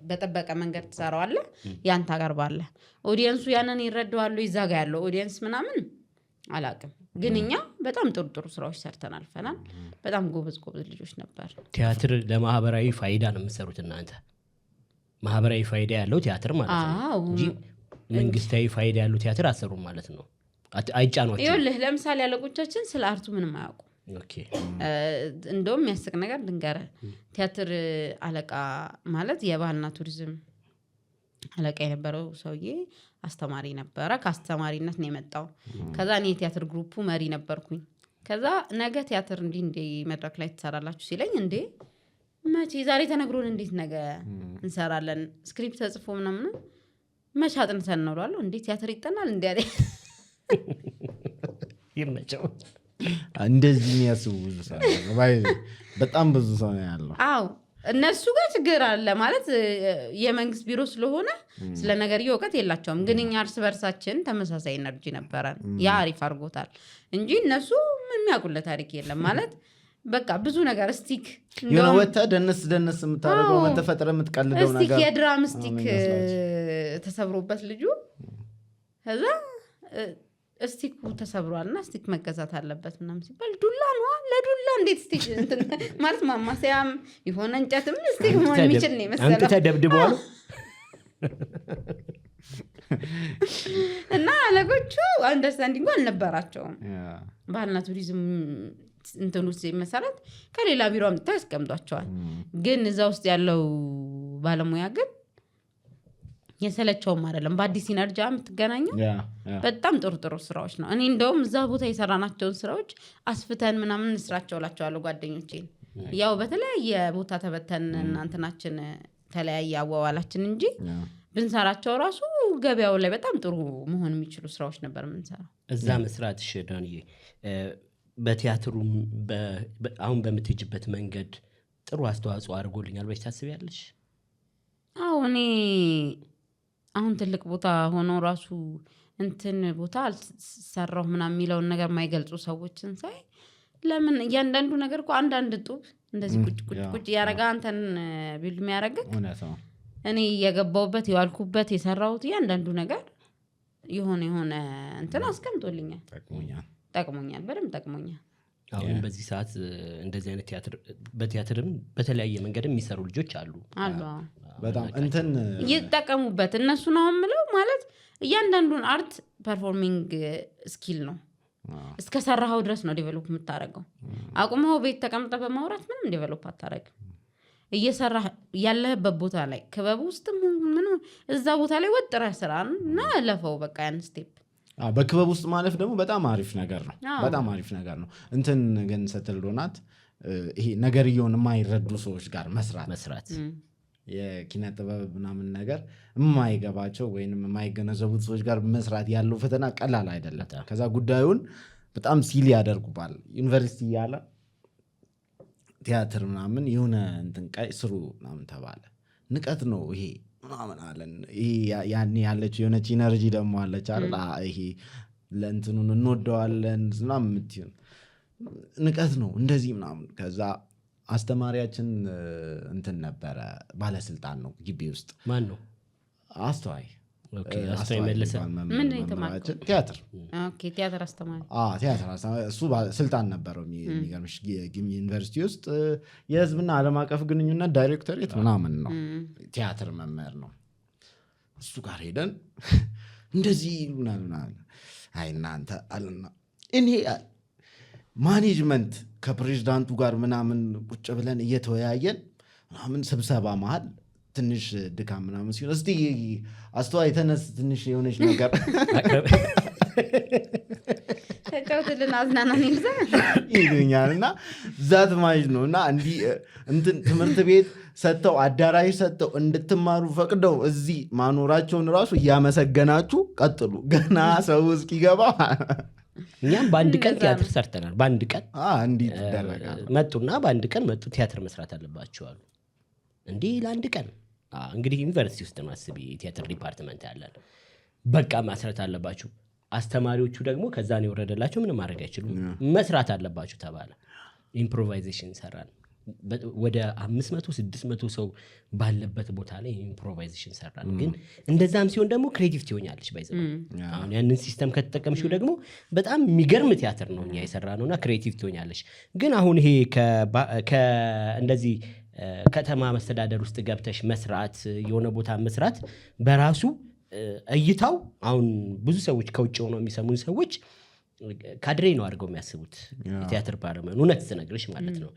በተጠበቀ መንገድ ትሰራዋለህ ያንተ አቀርባለህ ኦዲየንሱ ያንን ይረዳዋል እዛ ጋር ያለው ኦዲየንስ ምናምን አላቅም ግን እኛ በጣም ጥሩ ስራዎች ሰርተናል ፈናል በጣም ጎበዝ ልጆች ነበር ቲያትር ለማህበራዊ ፋይዳ ነው የምትሰሩት እናንተ ማህበራዊ ፋይዳ ያለው ቲያትር ማለት ነው እንጂ መንግስታዊ ፋይዳ ያለው ቲያትር አሰሩ ማለት ነው አይጫኗቸው ይኸውልህ ለምሳሌ አለቆቻችን ስለ አርቱ ምንም አያውቁ እንደውም የሚያስቅ ነገር ድንገረ ቲያትር አለቃ ማለት የባህልና ቱሪዝም አለቃ የነበረው ሰውዬ አስተማሪ ነበረ ከአስተማሪነት ነው የመጣው ከዛ እኔ የቲያትር ግሩፑ መሪ ነበርኩኝ ከዛ ነገ ቲያትር እንዲ መድረክ ላይ ትሰራላችሁ ሲለኝ እንዴ መቼ ዛሬ ተነግሮን እንዴት ነገ እንሰራለን ስክሪፕት ተጽፎ ምናምን መቼ አጥንተን ነው እላለሁ እንዴ ቲያትር ይጠናል እንዴ አይደል ይመቸው እንደዚህ የሚያስቡ በጣም ብዙ ሰው ነው ያለው አዎ እነሱ ጋር ችግር አለ ማለት የመንግስት ቢሮ ስለሆነ ስለ ነገር እውቀት የላቸውም ግን እኛ እርስ በርሳችን ተመሳሳይ ኤነርጂ ነበረን ያ አሪፍ አድርጎታል እንጂ እነሱ ምን ያውቁለት ታሪክ የለም ማለት በቃ ብዙ ነገር ስቲክ የሆነ ወጣ ደነስ የምታደርገው መተፈጠረ የምትቀልደው ነገር ስቲክ የድራም ስቲክ ተሰብሮበት ልጁ ከዛ ስቲኩ ተሰብሯልና ስቲክ መገዛት አለበት ምናምን ሲባል ዱላ ነው ለዱላ እንዴት ስቲክ ማለት ማማሰያም የሆነ እንጨትም ስቲክ መሆን የሚችል ነው መሰለኝ አንተ ተደብድበዋል እና አለቆቹ አንደርስታንዲንግ አልነበራቸውም ባህልና ቱሪዝም እንትኑ ሲመሰረት ከሌላ ቢሮ አምጥተው ያስቀምጧቸዋል ግን እዛ ውስጥ ያለው ባለሙያ ግን የሰለቸውም አይደለም በአዲስ ኢነርጂ የምትገናኘው በጣም ጥሩ ስራዎች ነው እኔ እንደውም እዛ ቦታ የሰራናቸውን ስራዎች አስፍተን ምናምን እንስራቸው ላቸዋለሁ ጓደኞቼን ያው በተለያየ ቦታ ተበተን እናንተናችን ተለያየ አዋዋላችን እንጂ ብንሰራቸው ራሱ ገበያው ላይ በጣም ጥሩ መሆን የሚችሉ ስራዎች ነበር የምንሰራው እዛ መስራትሽ ዳንዬ በቲያትሩ አሁን በምትሄጅበት መንገድ ጥሩ አስተዋጽኦ አድርጎልኛል ብለሽ ታስቢያለሽ አዎ እኔ አሁን ትልቅ ቦታ ሆኖ ራሱ እንትን ቦታ አልሰራው ምናምን የሚለውን ነገር ማይገልጹ ሰዎችን ሳይ ለምን እያንዳንዱ ነገር እኮ አንዳንድ ጡብ እንደዚህ ቁጭ ያረጋ አንተን ቢልድ የሚያረጋግ እኔ የገባውበት የዋልኩበት የሰራሁት እያንዳንዱ ነገር የሆነ እንትን አስቀምጦልኛል ጠቅሞኛል በደንብ ጠቅሞኛል አሁን በዚህ ሰዓት እንደዚህ አይነት በቲያትርም በተለያየ መንገድ የሚሰሩ ልጆች አሉ በጣም እንትን ይጠቀሙበት እነሱ ነው የምለው ማለት እያንዳንዱን አርት ፐርፎርሚንግ ስኪል ነው እስከ ሰራው ድረስ ነው ዴቨሎፕ የምታረገው አቁመው ቤት ተቀምጠ በማውራት ምንም ዴቨሎፕ አታረግም እየሰራ ያለህበት ቦታ ላይ ክበብ ውስጥ ምን እዛ ቦታ ላይ ወጥረህ ስራና ለፈው በቃ ያን ስቴፕ በክበብ ውስጥ ማለፍ ደግሞ በጣም አሪፍ ነገር ነው በጣም አሪፍ ነገር ነው እንትን ግን ስትል ዶናት ይሄ ነገርየውን የማይረዱ ሰዎች ጋር መስራት የኪነ ጥበብ ምናምን ነገር የማይገባቸው ወይንም የማይገነዘቡት ሰዎች ጋር መስራት ያለው ፈተና ቀላል አይደለም ከዛ ጉዳዩን በጣም ሲሊ ያደርጉባል ዩኒቨርሲቲ ያለ ቲያትር ምናምን የሆነ እንትን ቀይ ስሩ ምናምን ተባለ ንቀት ነው ይሄ ምናምን አለን ይሄ ያኔ ያለች የሆነች ኢነርጂ ደግሞ አለች አይደል ይሄ ለእንትኑን እንወደዋለን ምናምን የምትይው ንቀት ነው እንደዚህ ምናምን ከዛ አስተማሪያችን እንትን ነበረ ባለስልጣን ነው ግቢ ውስጥ ማን ነው አስተዋይ አስተዋይ መለሰ ምን የተማርከው ቲያትር ኦኬ ቲያትር አስተማሪ ቲያትር አስተማሪ እሱ ስልጣን ነበረው የሚገርምሽ ዩኒቨርሲቲ ውስጥ የህዝብና ዓለም አቀፍ ግንኙነት ዳይሬክተሬት ምናምን ነው ቲያትር መምህር ነው እሱ ጋር ሄደን እንደዚህ ምናምን አይ እናንተ አለና እኔ ማኔጅመንት ከፕሬዝዳንቱ ጋር ምናምን ቁጭ ብለን እየተወያየን ምናምን ስብሰባ መሃል ትንሽ ድካም ምናምን ሲሆን እስቲ አስተዋይ ተነስ ትንሽ የሆነች ነገር ተጫውትልን አዝናናን ይሉኛልና ዛት ማጅ ነው እና እንዲህ እንትን ትምህርት ቤት ሰጥተው አዳራሽ ሰጥተው እንድትማሩ ፈቅደው እዚህ ማኖራቸውን ራሱ እያመሰገናችሁ ቀጥሉ ገና ሰው እስኪገባ እኛም በአንድ ቀን ቲያትር ሰርተናል በአንድ ቀን እንዲህ ይደረጋል መጡና በአንድ ቀን መጡ ቲያትር መስራት አለባቸው አሉ እንዲህ ለአንድ ቀን እንግዲህ ዩኒቨርሲቲ ውስጥ ማስቢ ቲያትር ዲፓርትመንት ያለን በቃ መስራት አለባችሁ አስተማሪዎቹ ደግሞ ከዛ ነው የወረደላቸው ምንም ማድረግ አይችሉም መስራት አለባችሁ ተባለ ኢምፕሮቫይዜሽን ሰራን ወደ 500-600 ሰው ባለበት ቦታ ላይ ኢምፕሮቫይዜሽን ሰራን ግን እንደዛም ሲሆን ደግሞ ክሬቲቪቲ ሆኛለች ባይዘው አሁን ያንን ሲስተም ከተጠቀምሽው ደግሞ በጣም የሚገርም ቲያትር ነው እኛ የሰራነውና ክሬቲቪቲ ሆኛለች ግን አሁን ይሄ እንደዚህ ከተማ መስተዳደር ውስጥ ገብተሽ መስራት የሆነ ቦታ መስራት በራሱ እይታው አሁን ብዙ ሰዎች ከውጭ ሆነው የሚሰሙን ሰዎች ካድሬ ነው አድርገው የሚያስቡት የቲያትር ባለሙያ እውነት ስነግርሽ ማለት ነው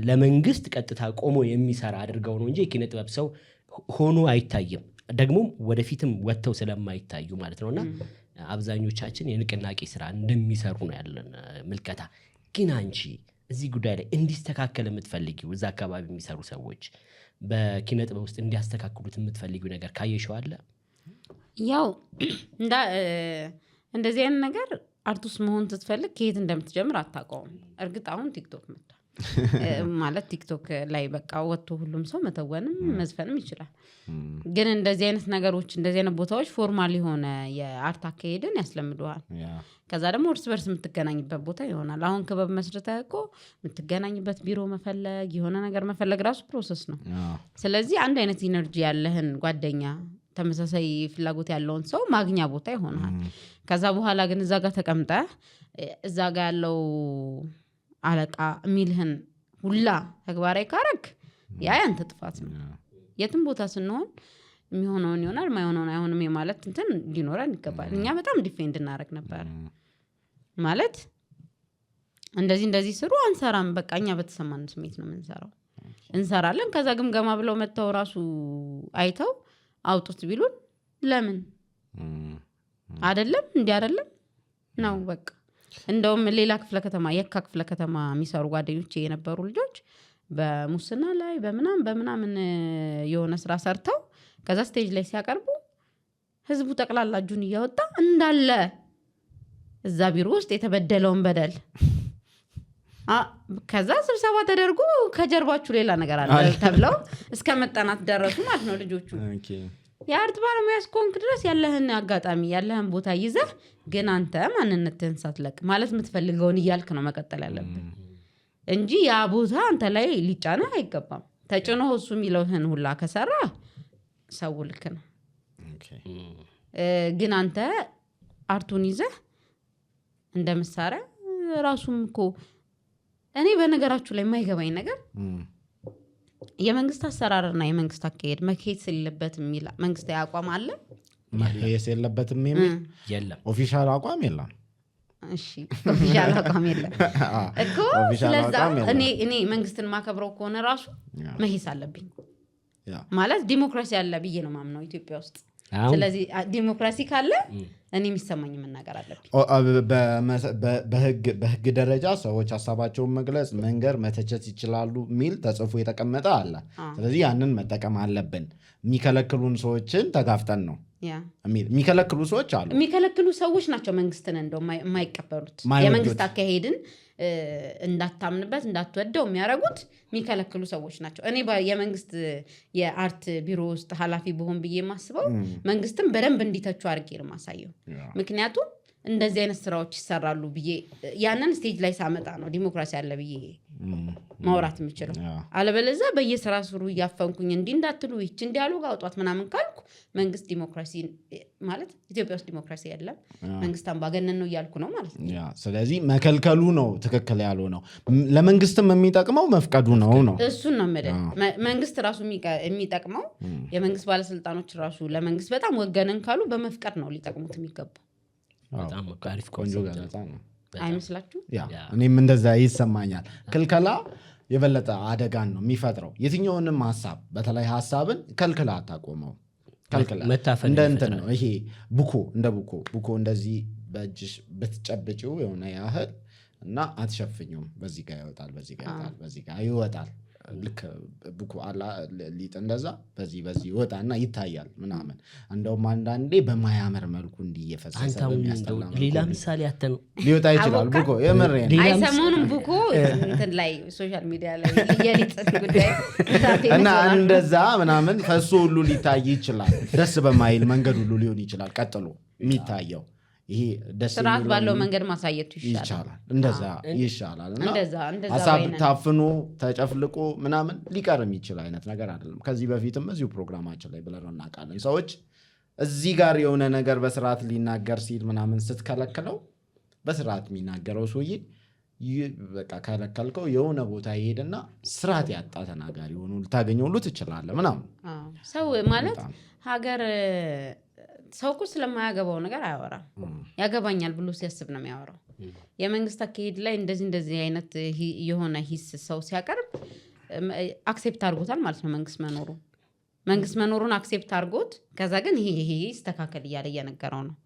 ለመንግስት ቀጥታ ቆሞ የሚሰራ አድርገው ነው እንጂ የኪነ ጥበብ ሰው ሆኖ አይታይም ደግሞ ወደፊትም ወጥተው ስለማይታዩ ማለት ነውና አብዛኞቻችን የንቅናቄ ስራ እንደሚሰሩ ነው ያለን ምልከታ ግን አንቺ እዚህ ጉዳይ ላይ እንዲስተካከል የምትፈልጊው እዛ አካባቢ የሚሰሩ ሰዎች በኪነ ጥበብ ውስጥ እንዲያስተካክሉት የምትፈልጊው ነገር ካየሽው አለ ያው እንደዚህ አይነት ነገር አርቲስት መሆን ስትፈልግ ከየት እንደምትጀምር አታውቀውም እርግጥ አሁን ቲክቶክ መጣ ማለት ቲክቶክ ላይ በቃ ወጥቶ ሁሉም ሰው መተወንም መዝፈንም ይችላል ግን እንደዚህ አይነት ነገሮች እንደዚህ አይነት ቦታዎች ፎርማል የሆነ የአርት አካሄድን ያስለምዱሃል ከዛ ደግሞ እርስ በርስ የምትገናኝበት ቦታ ይሆናል አሁን ክበብ መስርተህ እኮ የምትገናኝበት ቢሮ መፈለግ የሆነ ነገር መፈለግ ራሱ ፕሮሰስ ነው ስለዚህ አንድ አይነት ኢነርጂ ያለህን ጓደኛ ተመሳሳይ ፍላጎት ያለውን ሰው ማግኛ ቦታ ይሆናል ከዛ በኋላ ግን እዛ ጋር ተቀምጠህ እዛ ጋር ያለው አለቃ ሚልህን ሁላ ተግባራዊ ካረክ ያ ያንተ ጥፋት ነው የትም ቦታ ስንሆን የሚሆነውን ይሆናል ማይሆነውን አይሆንም ማለት እንትን ሊኖረን ይገባል እኛ በጣም ዲፌንድ እናደርግ ነበር ማለት እንደዚህ ስሩ አንሰራም በቃ እኛ በተሰማን ስሜት ነው የምንሰራው እንሰራለን ከዛ ግምገማ ብለው መተው ራሱ አይተው አውጡት ቢሉን ለምን አይደለም እንዴ አይደለም ነው በቃ እንደውም ሌላ ክፍለ ከተማ የካ ክፍለ ከተማ የሚሰሩ ጓደኞቼ የነበሩ ልጆች በሙስና ላይ በምናምን የሆነ ስራ ሰርተው ከዛ ስቴጅ ላይ ሲያቀርቡ ህዝቡ ጠቅላላ እጁን እያወጣ እንዳለ እዛ ቢሮ ውስጥ የተበደለውን በደል ከዛ ስብሰባ ተደርጎ ከጀርባችሁ ሌላ ነገር አለ ተብለው እስከ መጣናት ደረሱ ማለት ነው ልጆቹ የአርት ባለሙያ እስከሆንክ ድረስ ያለህን አጋጣሚ ያለህን ቦታ ይዘህ ግን አንተ ማንነትህን ሳትለቅ ማለት የምትፈልገውን እያልክ ነው መቀጠል ያለብን እንጂ ያ ቦታ አንተ ላይ ሊጫነህ አይገባም። ተጭኖ እሱ የሚለውህን ሁላ ከሰራ ሰው ልክ ነው። ግን አንተ አርቱን ይዘህ እንደ መሳሪያ ራሱም እኮ እኔ በነገራችሁ ላይ የማይገባኝ ነገር የመንግስት አሰራርና የመንግስት አካሄድ መከየት ስለበት የሚል መንግስታዊ አቋም አለ። መከየት የለበትም የሚል የለም። ኦፊሻል አቋም የለም። እሺ ኦፊሻል አቋም የለም እኮ። ስለዛ እኔ መንግስትን ማከብረው ከሆነ ራሱ መሄስ አለብኝ ማለት ዲሞክራሲ አለ ብዬ ነው ማምነው ኢትዮጵያ ውስጥ። ስለዚህ ዲሞክራሲ ካለ እኔ የሚሰማኝ መናገር አለብኝ። በህግ ደረጃ ሰዎች ሀሳባቸውን መግለጽ፣ መንገር፣ መተቸት ይችላሉ የሚል ተጽፎ የተቀመጠ አለ። ስለዚህ ያንን መጠቀም አለብን። የሚከለክሉን ሰዎችን ተጋፍጠን ነው የሚከለክሉ ሰዎች አሉ። የሚከለክሉ ሰዎች ናቸው መንግስትን እንደው የማይቀበሉት የመንግስት አካሄድን እንዳታምንበት እንዳትወደው የሚያረጉት የሚከለክሉ ሰዎች ናቸው። እኔ የመንግስት የአርት ቢሮ ውስጥ ኃላፊ ብሆን ብዬ የማስበው መንግስትን በደንብ እንዲተቹ አድርጌ ነው ማሳየው። ምክንያቱም እንደዚህ አይነት ስራዎች ይሰራሉ ብዬ ያንን ስቴጅ ላይ ሳመጣ ነው ዲሞክራሲ አለ ብዬ ማውራት የምችለው። አለበለዚያ በየስራ ስሩ እያፈንኩኝ እንዳትሉ ይች እንዲያሉ ጋውጧት ምናምን ካልኩ መንግስት ዲሞክራሲ ማለት ኢትዮጵያ ውስጥ ዲሞክራሲ የለም መንግስት አምባገነን ነው እያልኩ ነው ማለት ነው። ስለዚህ መከልከሉ ነው ትክክል ያለው ነው። ለመንግስትም የሚጠቅመው መፍቀዱ ነው። እሱን ነው ማለት መንግስት ራሱ የሚጠቅመው የመንግስት ባለስልጣኖች ራሱ ለመንግስት በጣም ወገነን ካሉ በመፍቀድ ነው ሊጠቅሙት የሚገባው። በጣም አሪፍ ቆንጆ ገለጻ ነው አይመስላችሁ? እኔም እንደዛ ይሰማኛል። ክልከላ የበለጠ አደጋን ነው የሚፈጥረው። የትኛውንም ሀሳብ በተለይ ሀሳብን ከልክላ አታቆመው። እንደ እንትን ነው ይሄ እንደ ቡኮ እንደዚህ በእጅሽ ብትጨብጪው የሆነ ያህል እና አትሸፍኙም። በዚህ ጋር ይወጣል፣ በዚህ ጋር ይወጣል፣ በዚህ ጋር ይወጣል። ልክ ቡኩ አላ ሊጥ እንደዛ በዚህ ይወጣና ይታያል ምናምን። እንደውም አንዳንዴ በማያመር መልኩ እንዲየፈሰሰ በሚያስጠላ መልኩ ሌላ ምሳሌ አተን ሊወጣ ይችላል። ቡኮ የምሬን አይሰሞኑም ቡኮ እንትን ላይ ሶሻል ሚዲያ ላይ የሊጥ ጉዳይ እና እንደዛ ምናምን ፈሶ ሁሉ ሊታይ ይችላል። ደስ በማይል መንገድ ሁሉ ሊሆን ይችላል ቀጥሎ የሚታየው። ይሄ ደስ ስርዓት ባለው መንገድ ማሳየቱ ይቻላል። እንደዛ ይሻላል። እና ሀሳብ ታፍኖ ተጨፍልቆ ምናምን ሊቀርም ይችላል አይነት ነገር አይደለም። ከዚህ በፊትም እዚሁ ፕሮግራማችን ላይ ብለን እናውቃለን። ሰዎች እዚህ ጋር የሆነ ነገር በስርዓት ሊናገር ሲል ምናምን ስትከለክለው በስርዓት የሚናገረው ሰውዬ በቃ ከለከልከው የሆነ ቦታ ይሄድና ስርዓት ያጣ ተናጋሪ ሆኖ ልታገኘው ሁሉ ትችላለህ ምናምን። ሰው ማለት ሀገር ሰው እኮ ስለማያገባው ነገር አያወራም። ያገባኛል ብሎ ሲያስብ ነው የሚያወራው። የመንግስት አካሄድ ላይ እንደዚህ አይነት የሆነ ሂስ ሰው ሲያቀርብ አክሴፕት አድርጎታል ማለት ነው መንግስት መኖሩን አክሴፕት አድርጎት ከዛ ግን ይሄ ይስተካከል እያለ እየነገረው ነው።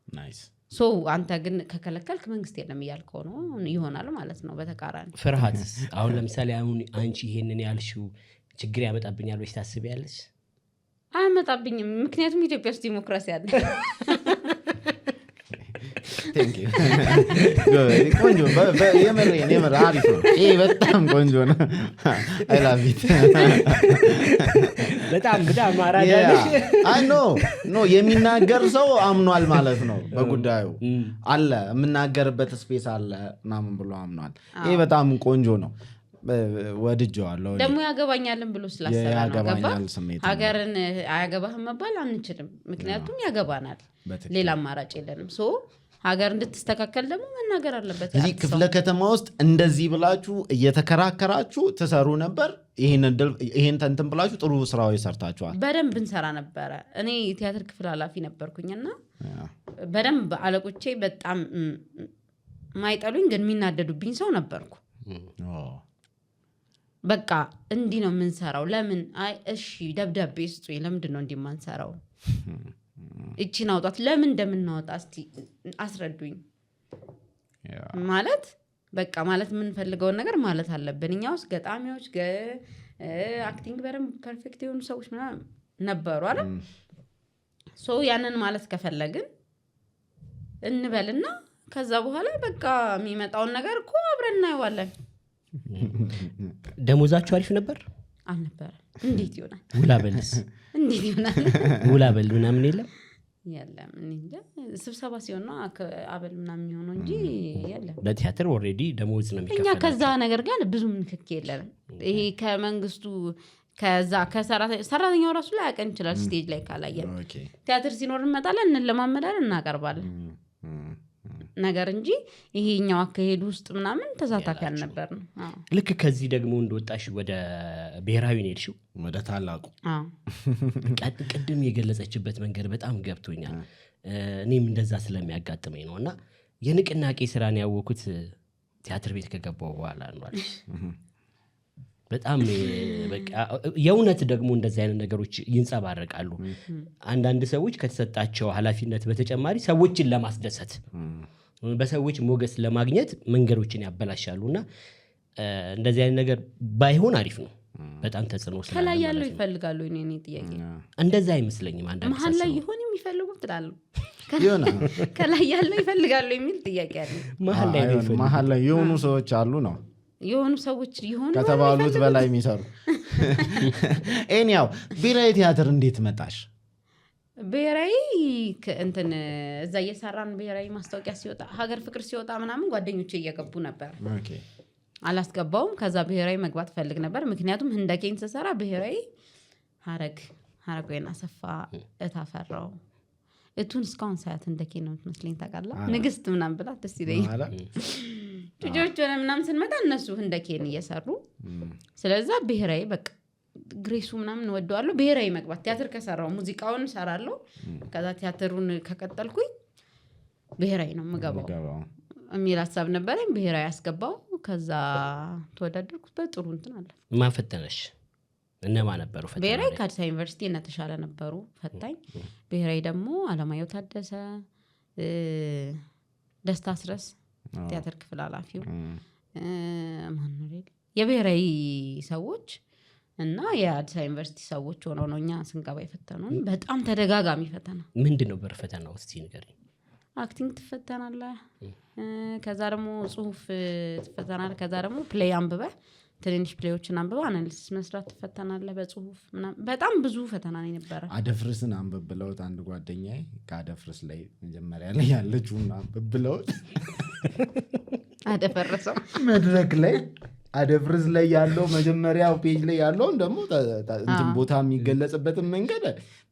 ሶ አንተ ግን ከከለከልክ መንግስት የለም እያልከው ነው ይሆናል ማለት ነው። በተቃራኒ ፍርሃት አሁን ለምሳሌ አሁን አንቺ ይሄንን ያልሽው ችግር ያመጣብኛል ወይ ታስቢያለሽ? አያመጣብኝም። ምክንያቱም ኢትዮጵያ ውስጥ ዲሞክራሲ አለ። ቆንጆ የምር አሪፍ ነው። ይሄ በጣም ቆንጆ ነው። አይ ላቭ ኢት በጣም አራዳለሽ። አይ ኖ የሚናገር ሰው አምኗል ማለት ነው። በጉዳዩ አለ የምናገርበት ስፔስ አለ ምናምን ብሎ አምኗል። ይሄ በጣም ቆንጆ ነው። ወድጄዋለሁ። ደግሞ ያገባኛልን ብሎ ስላሰራ ነው። ሀገርን አያገባህም መባል አንችልም። ምክንያቱም ያገባናል፣ ሌላ አማራጭ የለንም። ሶ ሀገር እንድትስተካከል ደግሞ መናገር አለበት። እዚህ ክፍለ ከተማ ውስጥ እንደዚህ ብላችሁ እየተከራከራችሁ ትሰሩ ነበር። ይሄን ተንትን ብላችሁ ጥሩ ስራዎች ሰርታችኋል። በደንብ እንሰራ ነበረ። እኔ ቲያትር ክፍል ኃላፊ ነበርኩኝና በደንብ አለቆቼ በጣም ማይጠሉኝ ግን የሚናደዱብኝ ሰው ነበርኩ። በቃ እንዲህ ነው የምንሰራው። ለምን እሺ ደብዳቤ ስጡኝ፣ ለምንድን ነው እንዲህ የማንሰራው? እቺን አውጣት፣ ለምን እንደምናወጣ እስቲ አስረዱኝ። ማለት በቃ ማለት የምንፈልገውን ነገር ማለት አለብን። እኛ ውስጥ ገጣሚዎች አክቲንግ በደንብ ፐርፌክት የሆኑ ሰዎች ምናምን ነበሩ አለ። ሶ ያንን ማለት ከፈለግን እንበልና ከዛ በኋላ በቃ የሚመጣውን ነገር እኮ አብረን እናየዋለን። ደሞዛችሁ አሪፍ ነበር? አልነበረ። እንዴት ይሆናል? ውላ በልስ እንዴት ይሆናል? ውላ በል ምናምን የለም የለም እንዴ ስብሰባ ሲሆን ነው አበል ምናምን የሚሆነው እንጂ የለም። በቲያትር ኦልሬዲ ደሞዝ ነው የሚከፈለው። እኛ ከዛ ነገር ጋር ብዙም ንክክ የለንም። ይሄ ከመንግስቱ ከዛ ከሰራተኛው ራሱ ላይ ያቀን ይችላል ስቴጅ ላይ ካላየን። ቲያትር ሲኖር እንመጣለን እንለማመዳለን እናቀርባለን ነገር እንጂ ይሄኛው አካሄድ ውስጥ ምናምን ተሳታፊ አልነበርንም። ልክ ከዚህ ደግሞ እንደወጣሽ ወደ ብሔራዊ ነው የሄድሽው ወደ ታላቁ። ቅድም የገለጸችበት መንገድ በጣም ገብቶኛል። እኔም እንደዛ ስለሚያጋጥመኝ ነው እና የንቅናቄ ስራን ያወኩት ቲያትር ቤት ከገባው በኋላ ነው አለሽ። በጣም በቃ የእውነት ደግሞ እንደዚህ አይነት ነገሮች ይንጸባረቃሉ። አንዳንድ ሰዎች ከተሰጣቸው ኃላፊነት በተጨማሪ ሰዎችን ለማስደሰት በሰዎች ሞገስ ለማግኘት መንገዶችን ያበላሻሉና እንደዚህ አይነት ነገር ባይሆን አሪፍ ነው። በጣም ተጽዕኖ ስላለው ከላይ ያለው ይፈልጋሉ። እኔ ጥያቄ እንደዛ አይመስለኝም። አንዳንድ መሀል ላይ ይሆን የሚፈልጉ ትላለህ ከላይ ያለው ይፈልጋሉ የሚል ጥያቄ አለ። መሀል ላይ የሆኑ ሰዎች አሉ ነው የሆኑ ሰዎች ይሆኑ ከተባሉት በላይ የሚሰሩ። ኤኒያው ብሔራዊ ቲያትር እንዴት መጣሽ? ብሔራዊ እንትን እዛ እየሰራን ብሔራዊ ማስታወቂያ ሲወጣ ሀገር ፍቅር ሲወጣ ምናምን ጓደኞቼ እየገቡ ነበር። አላስገባውም። ከዛ ብሔራዊ መግባት ፈልግ ነበር። ምክንያቱም ህንደኬን ስሰራ ብሔራዊ ሀረግ ወይና ሰፋ እታፈራው እቱን እስካሁን ሳያት ህንደኬ ነው የምትመስለኝ ታውቃለህ። ንግስት ምናምን ብላ ደስ ይለኛል። ልጆች ሆነ ምናምን ስንመጣ እነሱ ህንደኬን እየሰሩ ስለዛ ብሔራዊ በቃ ግሬሱ ምናምን ወደዋለሁ። ብሔራዊ መግባት ቲያትር ከሰራው ሙዚቃውን ሰራለሁ። ከዛ ቲያትሩን ከቀጠልኩኝ ብሔራዊ ነው የምገባው የሚል ሀሳብ ነበረኝ። ብሔራዊ ያስገባው። ከዛ ተወዳደርኩት በጥሩ እንትን አለ። ማን ፈተነሽ? እነማ ነበሩ ፈተና? ብሔራዊ ከአዲስ አበባ ዩኒቨርሲቲ እና ተሻለ ነበሩ ፈታኝ። ብሔራዊ ደግሞ አለማየሁ ታደሰ፣ ደስታ አስረስ ቲያትር ክፍል ኃላፊው ማንነው የብሔራዊ ሰዎች እና የአዲስ አበባ ዩኒቨርሲቲ ሰዎች ሆነው ነው እኛ ስንገባ የፈተኑን። በጣም ተደጋጋሚ ፈተና። ምንድን ነበር ፈተናው? እስቲ ንገሪኝ። አክቲንግ ትፈተናለህ፣ ከዛ ደግሞ ጽሁፍ ትፈተናለህ፣ ከዛ ደግሞ ፕሌይ አንብበህ ትንንሽ ፕሌዮችን አንብበህ አናሊሲስ መስራት ትፈተናለህ በጽሁፍ ምናምን። በጣም ብዙ ፈተና ነው የነበረ። አደፍርስን አንብብ ብለውት አንድ ጓደኛዬ ከአደፍርስ ላይ መጀመሪያ ላይ ያለችውን አንብብ ብለውት አደፈረሰው መድረክ ላይ አደፍርስ ላይ ያለው መጀመሪያው ፔጅ ላይ ያለውን ደግሞ እንትን ቦታ የሚገለጽበትን መንገድ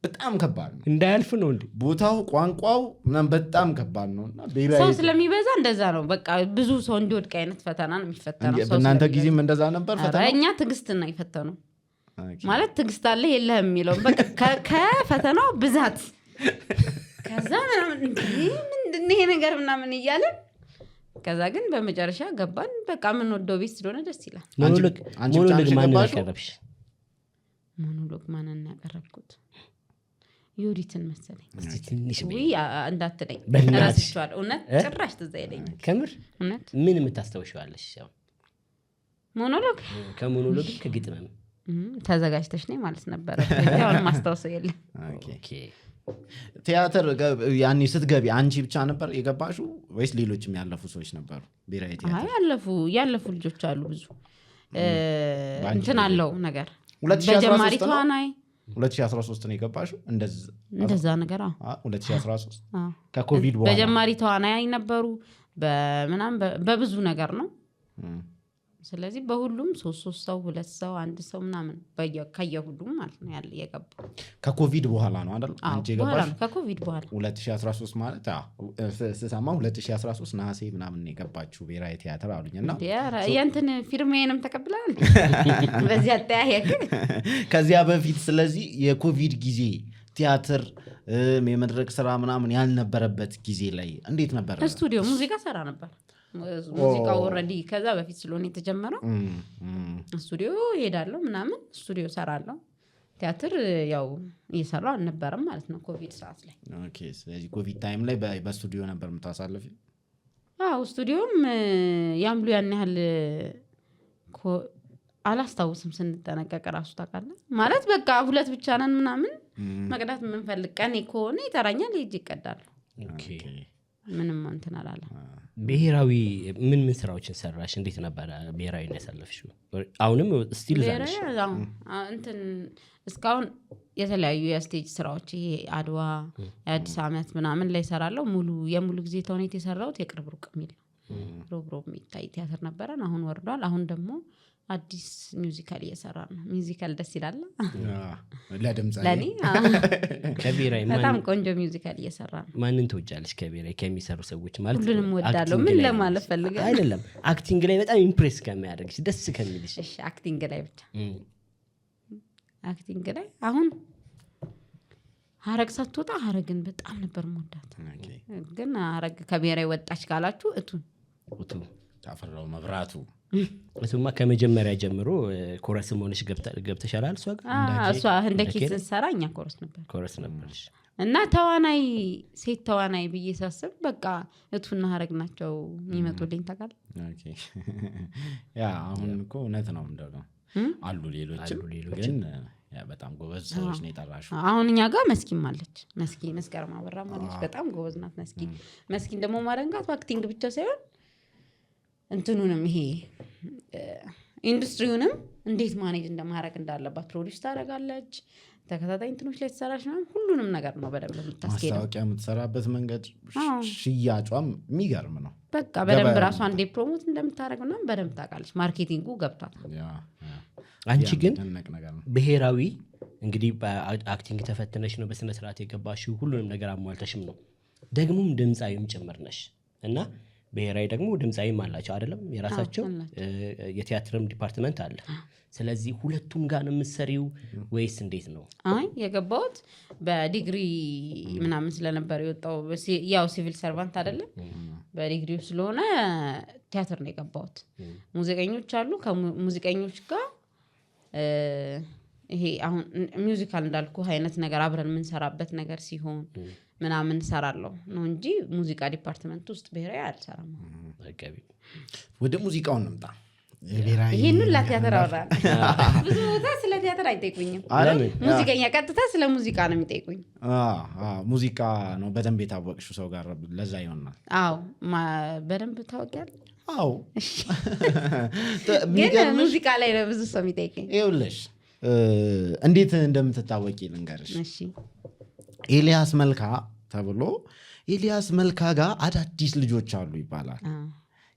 በጣም ከባድ ነው። እንዳያልፍ ነው እንዴ ቦታው፣ ቋንቋው ምናምን በጣም ከባድ ነው እና ሰው ስለሚበዛ እንደዛ ነው። በቃ ብዙ ሰው እንዲወድቅ አይነት ፈተና ነው የሚፈተነው። በእናንተ ጊዜም እንደዛ ነበር ፈተና? እኛ ትዕግስትና ይፈተኑ ማለት ትዕግስት አለ የለህም የሚለው በቃ ከፈተናው ብዛት ከዛ ምናምን ምንድን ይሄ ነገር ምናምን እያለን ከዛ ግን በመጨረሻ ገባን። በቃ ምን ወደው ቤት ስለሆነ ደስ ይላል። ሞኖሎግ ማንን ያቀረብሽ? ሞኖሎግ ማንን ያቀረብኩት? ዩዲትን መሰለኝ። እስቲ ትንሽ ወይ እንዳትለኝ ራስቻለሁ። እውነት ጭራሽ ትዝ አይለኝም። ከምር እውነት ምን የምታስተውሽዋለሽ? ያው ሞኖሎግ ከሞኖሎግ ከግጥምም ተዘጋጅተሽ ነኝ ማለት ነበር። ያው ማስተዋወሰው የለም። ኦኬ ቲያትር ያኔ ስትገቢ አንቺ ብቻ ነበር የገባሽው ወይስ ሌሎችም ያለፉ ሰዎች ነበሩ? ብሔራዊ ቲያትር ያለፉ ልጆች አሉ ብዙ እንትን አለው ነገር 2013 ተዋናይ 2013 ነው የገባሽው? እንደዛ ነገር 2013 ከኮቪድ በኋላ በጀማሪ ተዋናይ ነበሩ በምናምን በብዙ ነገር ነው። ስለዚህ በሁሉም 3 ሰው 2 ሰው 1 ሰው ምናምን ከየሁሉም ማለት ነው ያለ የገባው። ከኮቪድ በኋላ ነው አይደል አንቺ የገባሽ? ከኮቪድ በኋላ 2013 ማለት ስሰማ 2013 ነሐሴ ምናምን የገባችው ብሔራዊ ቲያትር አሉኝና የእንትን ፊርሜንም ተቀብላል በዚህ አጠያየቅ ከዚያ በፊት። ስለዚህ የኮቪድ ጊዜ ቲያትር የመድረክ ስራ ምናምን ያልነበረበት ጊዜ ላይ እንዴት ነበር? ስቱዲዮ ሙዚቃ ሰራ ነበር። ሙዚቃው ኦልሬዲ ከዛ በፊት ስለሆነ የተጀመረው ስቱዲዮ ሄዳለሁ ምናምን ስቱዲዮ ሰራለሁ። ቲያትር ያው እየሰራው አልነበረም ማለት ነው ኮቪድ ሰዓት ላይ። ኦኬ ስለዚህ ኮቪድ ታይም ላይ በስቱዲዮ ነበር የምታሳልፊው? ስቱዲዮም ያምሉ ያን ያህል አላስታውስም። ስንጠነቀቅ ራሱ ታውቃለህ ማለት በቃ 2 ብቻ ነን ምናምን መቅዳት የምንፈልግ ቀኔ ከሆነ ይጠራኛል ሄጄ ይቀዳሉ። ኦኬ ምንም እንትን አላለ። ብሔራዊ ምን ስራዎችን ሰራሽ? እንዴት ነበር ብሔራዊ ያሳለፍሽው? አሁንም ስቲል ዛለሽ? እንትን እስካሁን የተለያዩ የስቴጅ ስራዎች ይሄ አድዋ የአዲስ ዓመት ምናምን ላይ ሰራለሁ። የሙሉ ጊዜ ተውኔት የሰራሁት የቅርብ ሩቅ የሚል ሮብሮብ የሚታይ ቲያትር ነበረን። አሁን ወርዷል። አሁን ደግሞ አዲስ ሚውዚካል እየሰራ ነው። ሚውዚካል ደስ ይላል ለኔ። ከብሔራዊ በጣም ቆንጆ ሚውዚካል እየሰራ ነው። ማንን ትወጃለሽ ከብሔራዊ ከሚሰሩ ሰዎች? ማለት ሁሉንም ወዳለሁ። ምን ለማለት ፈልገህ? አይደለም አክቲንግ ላይ በጣም ኢምፕሬስ ከሚያደርግሽ ደስ ከሚልሽ? እሺ አክቲንግ ላይ ብቻ አክቲንግ ላይ አሁን ሀረግ ሳትወጣ ሀረግን በጣም ነበር የምወዳት። ግን ሀረግ ከብሔራዊ ወጣች ካላችሁ እቱ ታፈራው መብራቱ እሱማ ከመጀመሪያ ጀምሮ ኮረስ ሆነሽ ገብተሻል። እሷ ህንደኪ ስትሰራ እኛ ኮረስ ነበርሽ። እና ሴት ተዋናይ ብዬ ሳስብ በቃ እቱና ሀረግ ናቸው የሚመጡልኝ። ታውቃለህ? ያ አሁን እኮ እውነት ነው እንደው አሉ ሌሎችም ግን በጣም ጎበዝ ሰዎች ነው የጠራሽው። አሁን እኛ ጋር መስኪም አለች። መስከረም አበራ ማለት በጣም ጎበዝ ናት። መስኪን ደግሞ ማረንጋት በአክቲንግ ብቻ ሳይሆን እንትኑንም ይሄ ኢንዱስትሪውንም እንዴት ማኔጅ እንደማድረግ እንዳለባት ፕሮዲውስ ታደርጋለች። ተከታታይ እንትኖች ላይ ትሰራች ነው። ሁሉንም ነገር ነው በደንብ የምታስኬደው። ማስታወቂያ የምትሰራበት መንገድ ሽያጯም የሚገርም ነው። በቃ በደንብ ራሷ እንዴ ፕሮሞት እንደምታደርግ ምናምን በደንብ ታውቃለች። ማርኬቲንጉ ገብቷታል። አንቺ ግን ብሔራዊ እንግዲህ በአክቲንግ ተፈትነሽ ነው በስነ ስርዓት የገባሽው። ሁሉንም ነገር አሟልተሽም ነው። ደግሞም ድምጻዊም ጭምር ነሽ እና ብሔራዊ ደግሞ ድምጻዊም አላቸው አይደለም? የራሳቸው የቲያትርም ዲፓርትመንት አለ። ስለዚህ ሁለቱም ጋር ነው የምትሰሪው ወይስ እንዴት ነው? አይ የገባሁት በዲግሪ ምናምን ስለነበር የወጣው ያው ሲቪል ሰርቫንት አይደለም። በዲግሪው ስለሆነ ቲያትር ነው የገባሁት። ሙዚቀኞች አሉ። ከሙዚቀኞች ጋር ይሄ አሁን ሚውዚካል እንዳልኩ አይነት ነገር አብረን የምንሰራበት ነገር ሲሆን ምናምን ሰራለሁ ነው እንጂ ሙዚቃ ዲፓርትመንት ውስጥ ብሔራዊ አልሰራም። ወደ ሙዚቃው እንምጣ። ይሄንን ለቲያትር አወራን። ብዙ ቦታ ስለ ቲያትር አይጠይቁኝም። ሙዚቀኛ ቀጥታ ስለ ሙዚቃ ነው የሚጠይቁኝ። ሙዚቃ ነው በደንብ የታወቅሽው ሰው ጋር ለዛ ይሆናል። አዎ በደንብ ታወቂያለሽ? አዎ። ግን ሙዚቃ ላይ ነው ብዙ ሰው የሚጠይቀኝ። ይኸውልሽ እንዴት እንደምትታወቂ ልንገርሽ። እሺ ኤልያስ መልካ ተብሎ ኤልያስ መልካ ጋር አዳዲስ ልጆች አሉ ይባላል።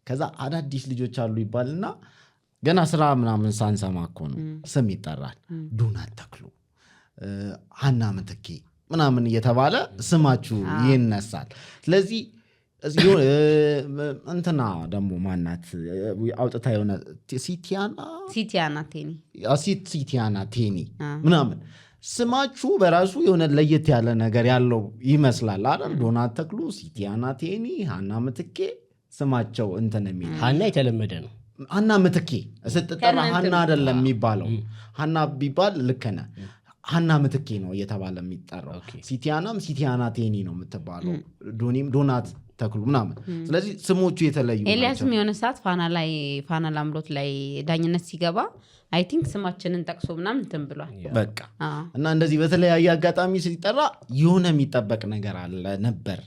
ከዛ አዳዲስ ልጆች አሉ ይባልና ገና ስራ ምናምን ሳንሰማ እኮ ነው ስም ይጠራል። ዶናት ተክሉ፣ ሀና ምትኬ ምናምን እየተባለ ስማችሁ ይነሳል። ስለዚህ እንትና ደግሞ ማናት አውጥታ የሆነ ሲቲያና ቴኒ ምናምን ስማችሁ በራሱ የሆነ ለየት ያለ ነገር ያለው ይመስላል አይደል? ዶናት ተክሉ፣ ሲቲያና ቴኒ፣ ሀና ምትኬ ስማቸው እንትን የሚል ሀና የተለመደ ነው። ሀና ምትኬ ስትጠራ ሀና አይደለም የሚባለው። ሀና ቢባል ልክ ነህ። ሀና ምትኬ ነው እየተባለ የሚጠራው። ሲቲያና ቴኒ ነው የምትባለው። ዶናት ተክሉ ምናምን። ስለዚህ ስሞቹ የተለዩ። ኤልያስም የሆነ ሰዓት ፋና ላምሮት ላይ ዳኝነት ሲገባ አይ ቲንክ ስማችንን ጠቅሶ ምናምን እንትን ብሏል። በቃ እና እንደዚህ በተለያየ አጋጣሚ ሲጠራ የሆነ የሚጠበቅ ነገር አለ ነበር።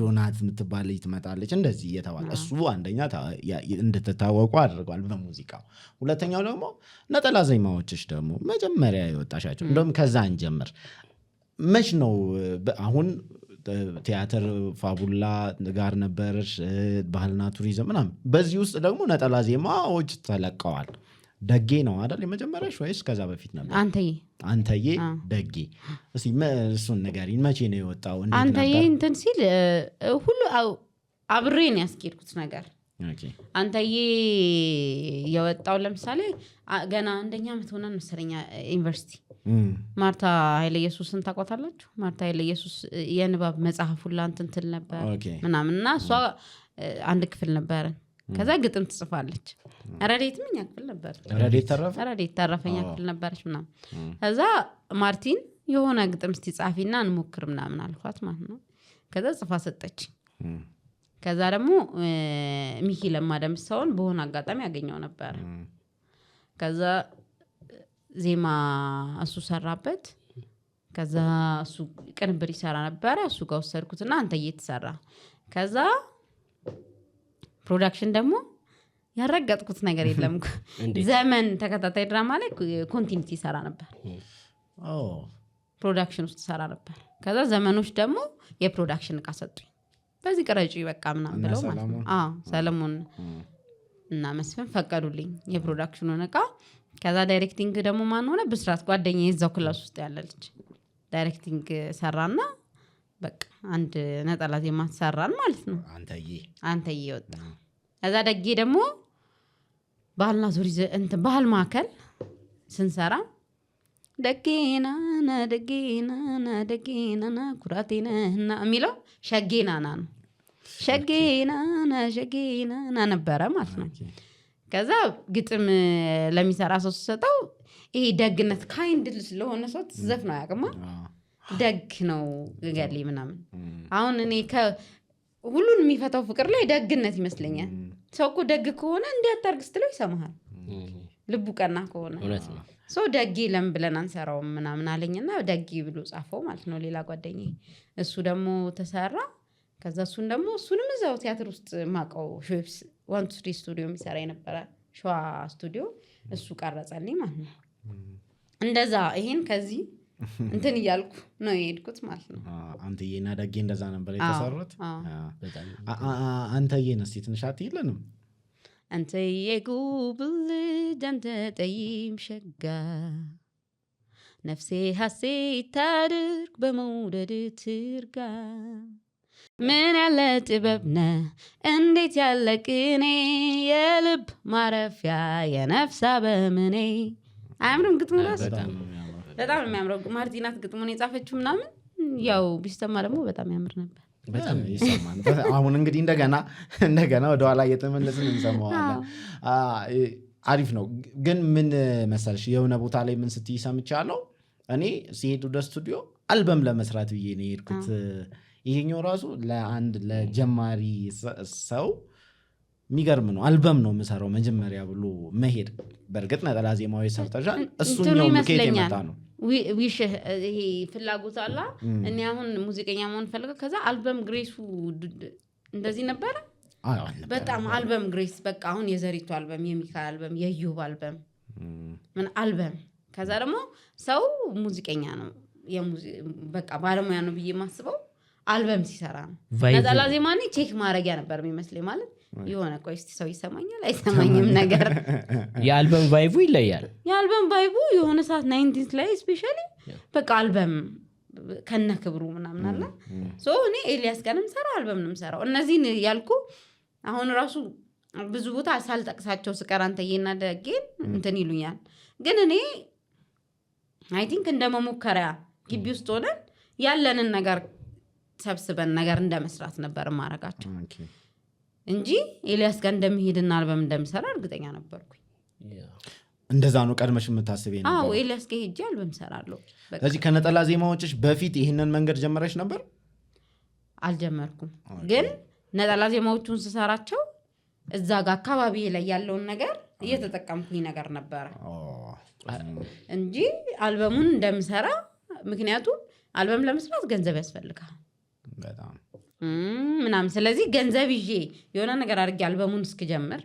ዶናት የምትባል ልጅ ትመጣለች እንደዚህ እየተባለ እሱ አንደኛ እንድትታወቁ አድርጓል በሙዚቃው። ሁለተኛው ደግሞ ነጠላ ዜማዎችሽ ደግሞ መጀመሪያ የወጣሻቸው እንደውም ከዛ እንጀምር። መች ነው አሁን ቲያትር ፋቡላ ጋር ነበርሽ፣ ባህልና ቱሪዝም ምናምን። በዚህ ውስጥ ደግሞ ነጠላ ዜማዎች ተለቀዋል። ደጌ ነው አይደል የመጀመሪያሽ ወይስ ከዛ በፊት ነበር? አንተዬ ደጌ። እስቲ እሱን ንገሪኝ። መቼ ነው የወጣው? አንተዬ እንትን ሲል ሁሉ አብሬ ነው ያስኬድኩት ነገር። አንተዬ የወጣው ለምሳሌ ገና አንደኛ ዓመት ሆነን መሰለኝ ዩኒቨርሲቲ። ማርታ ኃይለ ኢየሱስን ታውቋታላችሁ? ማርታ ኃይለ ኢየሱስ የንባብ መጽሐፍ ሁላ እንትን ትል ነበር ምናምን እና እሷ አንድ ክፍል ነበረን። ከዛ ግጥም ትጽፋለች። ረዴትም እኛ ክፍል ነበር። ረዴት ተረፈኛ ክፍል ነበረች ምናምን። ከዛ ማርቲን የሆነ ግጥም እስቲ ጻፊና እንሞክር ምናምን አልኳት ማለት ነው። ከዛ ጽፋ ሰጠች። ከዛ ደግሞ ሚኪ ለማደምሰውን በሆነ አጋጣሚ ያገኘው ነበር። ከዛ ዜማ እሱ ሰራበት። ከዛ እሱ ቅንብር ይሰራ ነበር። እሱ ጋር ወሰድኩትና አንተዬ ተሰራ። ከዛ ፕሮዳክሽን ደግሞ ያረጋጥኩት ነገር የለም ዘመን ተከታታይ ድራማ ላይ ኮንቲኒቲ ሰራ ነበር ፕሮዳክሽን ውስጥ ሰራ ነበር ከዛ ዘመኖች ደግሞ የፕሮዳክሽን እቃ ሰጡኝ በዚህ ቅረጪ በቃ ምናምን ብለው ማለት ነው ሰለሞን እና መስፍን ፈቀዱልኝ የፕሮዳክሽኑን እቃ ከዛ ዳይሬክቲንግ ደግሞ ማን ሆነ ብስራት ጓደኛዬ እዛው ክላስ ውስጥ ያለልች ዳይሬክቲንግ ሰራና በቃ አንድ ነጠላ ዜማ ሰራን ማለት ነው አንተዬ ወጣ ከዛ ደጌ ደግሞ ባህልና ቱሪዝም እንትን ባህል ማዕከል ስንሰራ ደጌናና ኩራቴና የሚለው ሸጌናና ነው ሸጌናና ነበረ ማለት ነው ከዛ ግጥም ለሚሰራ ሰው ሲሰጠው ይሄ ደግነት ካይንድ ስለሆነ ሰው ትዘፍ ነው ያቅማ ደግ ነው ገሌ ምናምን አሁን እኔ ሁሉን የሚፈታው ፍቅር ላይ ደግነት ይመስለኛል ሰው እኮ ደግ ከሆነ እንዲያታርግ ስትለው ይሰማሃል ልቡ ቀና ከሆነ ሰው ደጌ ለም ብለን አንሰራው ምናምን አለኝና ደጌ ብሎ ጻፈው ማለት ነው ሌላ ጓደኛዬ እሱ ደግሞ ተሰራ ከዛ እሱንም እዛው ቲያትር ውስጥ ማቀው ሾፕስ 1-3 ስቱዲዮ የሚሰራ የነበረ ሸዋ ስቱዲዮ እሱ ቀረጸልኝ ማለት ነው እንደዛ ይሄን ከዚህ እንትን እያልኩ ነው የሄድኩት ማለት ነው አንተዬና ደጌ እንደዛ ነበር የተሰሩት አንተዬን እስቲ ትንሽ አትይለንም አንተዬ ጉብል ጀንተ ጠይም ሸጋ ነፍሴ ሐሴት ታድርግ በመውደድ ትርጋ ምን ያለ ጥበብ ነህ እንዴት ያለ ቅኔ የልብ ማረፊያ የነፍስ አበምኔ አያምርም ግጥሙ ራሱ በጣም የሚያምረው ማርቲናት ግጥሙን የጻፈችው ምናምን ያው ቢስተማ ደግሞ በጣም ያምር ነበር በጣም ይሰማል አሁን እንግዲህ እንደገና ወደ ኋላ እየተመለስን እንሰማዋለን አሪፍ ነው ግን ምን መሰልሽ የሆነ ቦታ ላይ ምን ስትይ ሰምቻለሁ እኔ ሲሄድ ወደ ስቱዲዮ አልበም ለመስራት ብዬ ነው የሄድኩት ይሄኛው ራሱ ለአንድ ለጀማሪ ሰው የሚገርም ነው አልበም ነው የምሰራው መጀመሪያ ብሎ መሄድ በእርግጥ ነጠላ ዜማዊ ሰርተሻል እሱኛው ምኬት የመጣ ነው ዊሽ ይሄ ፍላጎት አላ እኔ አሁን ሙዚቀኛ መሆን ፈልገው ከዛ አልበም ግሬሱ እንደዚህ ነበር በጣም አልበም ግሬስ በቃ አሁን የዘሪቱ አልበም የሚካኤል አልበም የዩብ አልበም ምን አልበም ከዛ ደግሞ ሰው ሙዚቀኛ ነው በቃ ባለሙያ ነው ብዬ ማስበው አልበም ሲሰራ ነው ነጠላ ዜማኔ ቼክ ማድረጊያ ነበር የሚመስለኝ ማለት የሆነ ቆይ እስቲ ሰው ይሰማኛል አይሰማኝም ነገር የአልበም ቫይቡ ይለያል የአልበም ቫይቡ የሆነ ሰዓት 90s ላይ ስፔሻሊ በቃ አልበም ከነ ክብሩ ምናምን አለ እኔ ኤልያስ ጋርም ሰራ አልበም ነው ሰራው እነዚህን ያልኩ አሁን ራሱ ብዙ ቦታ ሳልጠቅሳቸው ስቀር አንተዬና ደጌ እንትን ይሉኛል ግን እኔ አይ ቲንክ እንደመሞከሪያ ግቢ ውስጥ ሆነን ያለንን ነገር ሰብስበን ነገር እንደመስራት ነበር ማረጋቸው እንጂ ኤልያስ ጋር እንደምሄድና አልበም እንደምሰራ እርግጠኛ ነበርኩኝ እንደዛ ነው ቀድመሽ የምታስበኝ ነበር ኤልያስ ጋር ሄጄ አልበም ሰራለሁ ስለዚህ ከነጠላ ዜማዎችሽ በፊት ይሄንን መንገድ ጀመረሽ ነበር አልጀመርኩም ግን ነጠላ ዜማዎቹን ስሰራቸው እዛ ጋር አካባቢ ላይ ያለውን ነገር እየተጠቀምኩኝ ነገር ነበር እንጂ አልበሙን እንደምሰራ ምክንያቱም አልበም ለመስራት ገንዘብ ያስፈልጋል በጣም ምናምን ስለዚህ ገንዘብ ይዤ የሆነ ነገር አድርጌ አልበሙን እስክጀምር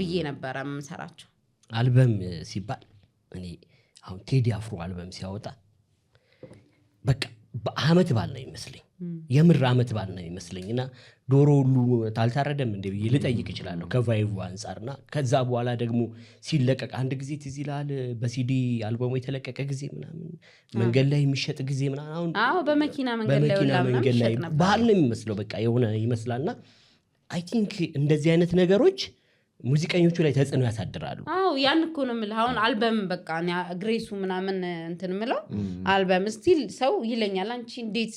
ብዬ ነበረ የምሰራቸው አልበም ሲባል እኔ አሁን ቴዲ አፍሮ አልበም ሲያወጣ በቃ በአመት ባል ነው ይመስለኝ የምር አመት ባል ነው ይመስለኝና ዶሮ ሁሉ ታልታረደም እንደ ብዬ ልጠይቅ ይችላል ከቫይቡ አንፃርና ከዛ በኋላ ደግሞ ሲለቀቅ አንድ ጊዜ ትዝ ይላል በሲዲ አልበሙ የተለቀቀ ጊዜ ምናምን መንገድ ላይ የሚሸጥ ጊዜ ምናምን በመኪና መንገድ ላይ ባህል ነው የሚመስለው በቃ የሆነ ይመስላልና አይ ቲንክ እንደዚህ አይነት ነገሮች ሙዚቀኞቹ ላይ ተጽዕኖ ያሳድራሉ ያን እኮ ነው የምልህ አሁን አልበም በቃ ግሬሱ ምናምን እንትን ምለው አልበም ስቲል ሰው ይለኛል አንቺ እንዴት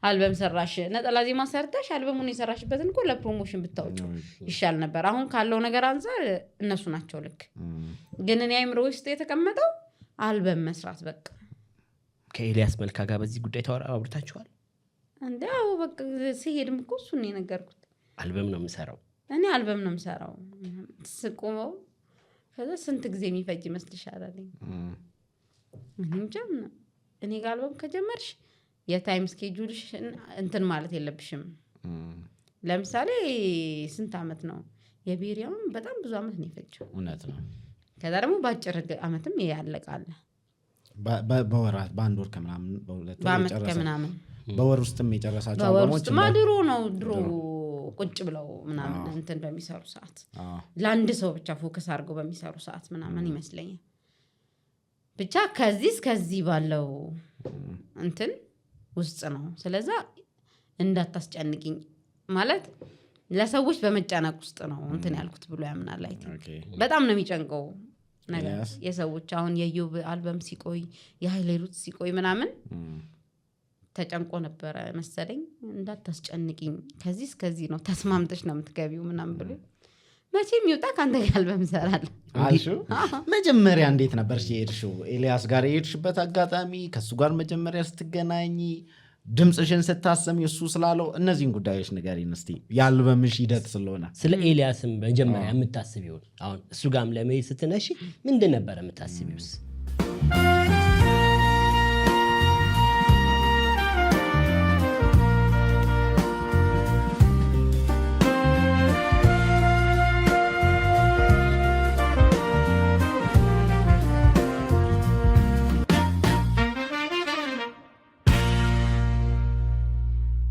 አልበም ሰራሽ ነጠላ ዜማ ሰርተሽ አልበሙን የሰራሽበትን እኮ ለፕሮሞሽን ብታወጪው ይሻል ነበር አሁን ካለው ነገር አንፃር እነሱ ናቸው ልክ ግን እኔ አይምሮ ውስጥ የተቀመጠው አልበም መስራት በቃ ከኤልያስ መልካ ጋር በዚህ ጉዳይ አውርታችኋል እንደው በቃ ሲሄድም እኮ እሱ ነው የነገርኩት አልበም ነው የምሰራው እኔ አልበም ነው የምሰራው ስቆመው ከዛ ስንት ጊዜ የሚፈጅ ይመስልሻል አለኝ እኔ ጋር አልበም ከጀመርሽ የታይም ስኬጁልሽ እንትን ማለት የለብሽም ለምሳሌ ስንት አመት ነው የቤሪያም በጣም ብዙ አመት ነው የፈጀው። እውነት ነው። ከዛ ደግሞ በአጭር አመትም ያለቃል። በወራት በአንድ ወር ከምናምን በሁለት ወር በአመት ከምናምን በወር ውስጥም የጨረሳቸው አልበሞች ድሮ ነው ድሮ ቁጭ ብለው ምናምን እንትን በሚሰሩ ሰዓት ለአንድ ሰው ብቻ ፎከስ አድርገው በሚሰሩ ሰዓት ምናምን ይመስለኛል። ብቻ ከዚህ እስከዚህ ባለው እንትን ውስጥ ነው። ስለዛ እንዳታስጨንቅኝ ማለት ለሰዎች በመጨነቅ ውስጥ ነው እንትን ያልኩት ብሎ ያምናል። አይ ቲንክ በጣም ነው የሚጨንቀው ነገር የሰዎች አሁን የኢዮብ አልበም ሲቆይ የሃይሌሩት ሲቆይ ምናምን ተጨንቆ ነበረ መሰለኝ። እንዳታስጨንቅኝ ከዚህ እስከዚህ ነው ተስማምተሽ ነው የምትገቢው ምናምን ብሎ መቼም ይውጣ ካንተ ጋር አልበም ሰራል አልሹ። መጀመሪያ እንዴት ነበር የሄድሽው? ኤልያስ ጋር የሄድሽበት አጋጣሚ ከሱ ጋር መጀመሪያ ስትገናኝ ድምጽሽን ስታሰሚ እሱ ስላለው እነዚህን ጉዳዮች ንገሪን እስቲ። የአልበምሽ ሂደት ስለሆነ ስለ ኤልያስም መጀመሪያ የምታስቢው አሁን እሱ ጋርም ለመሄድ ስትነሺ ምንድን ነበር የምታስቢውስ?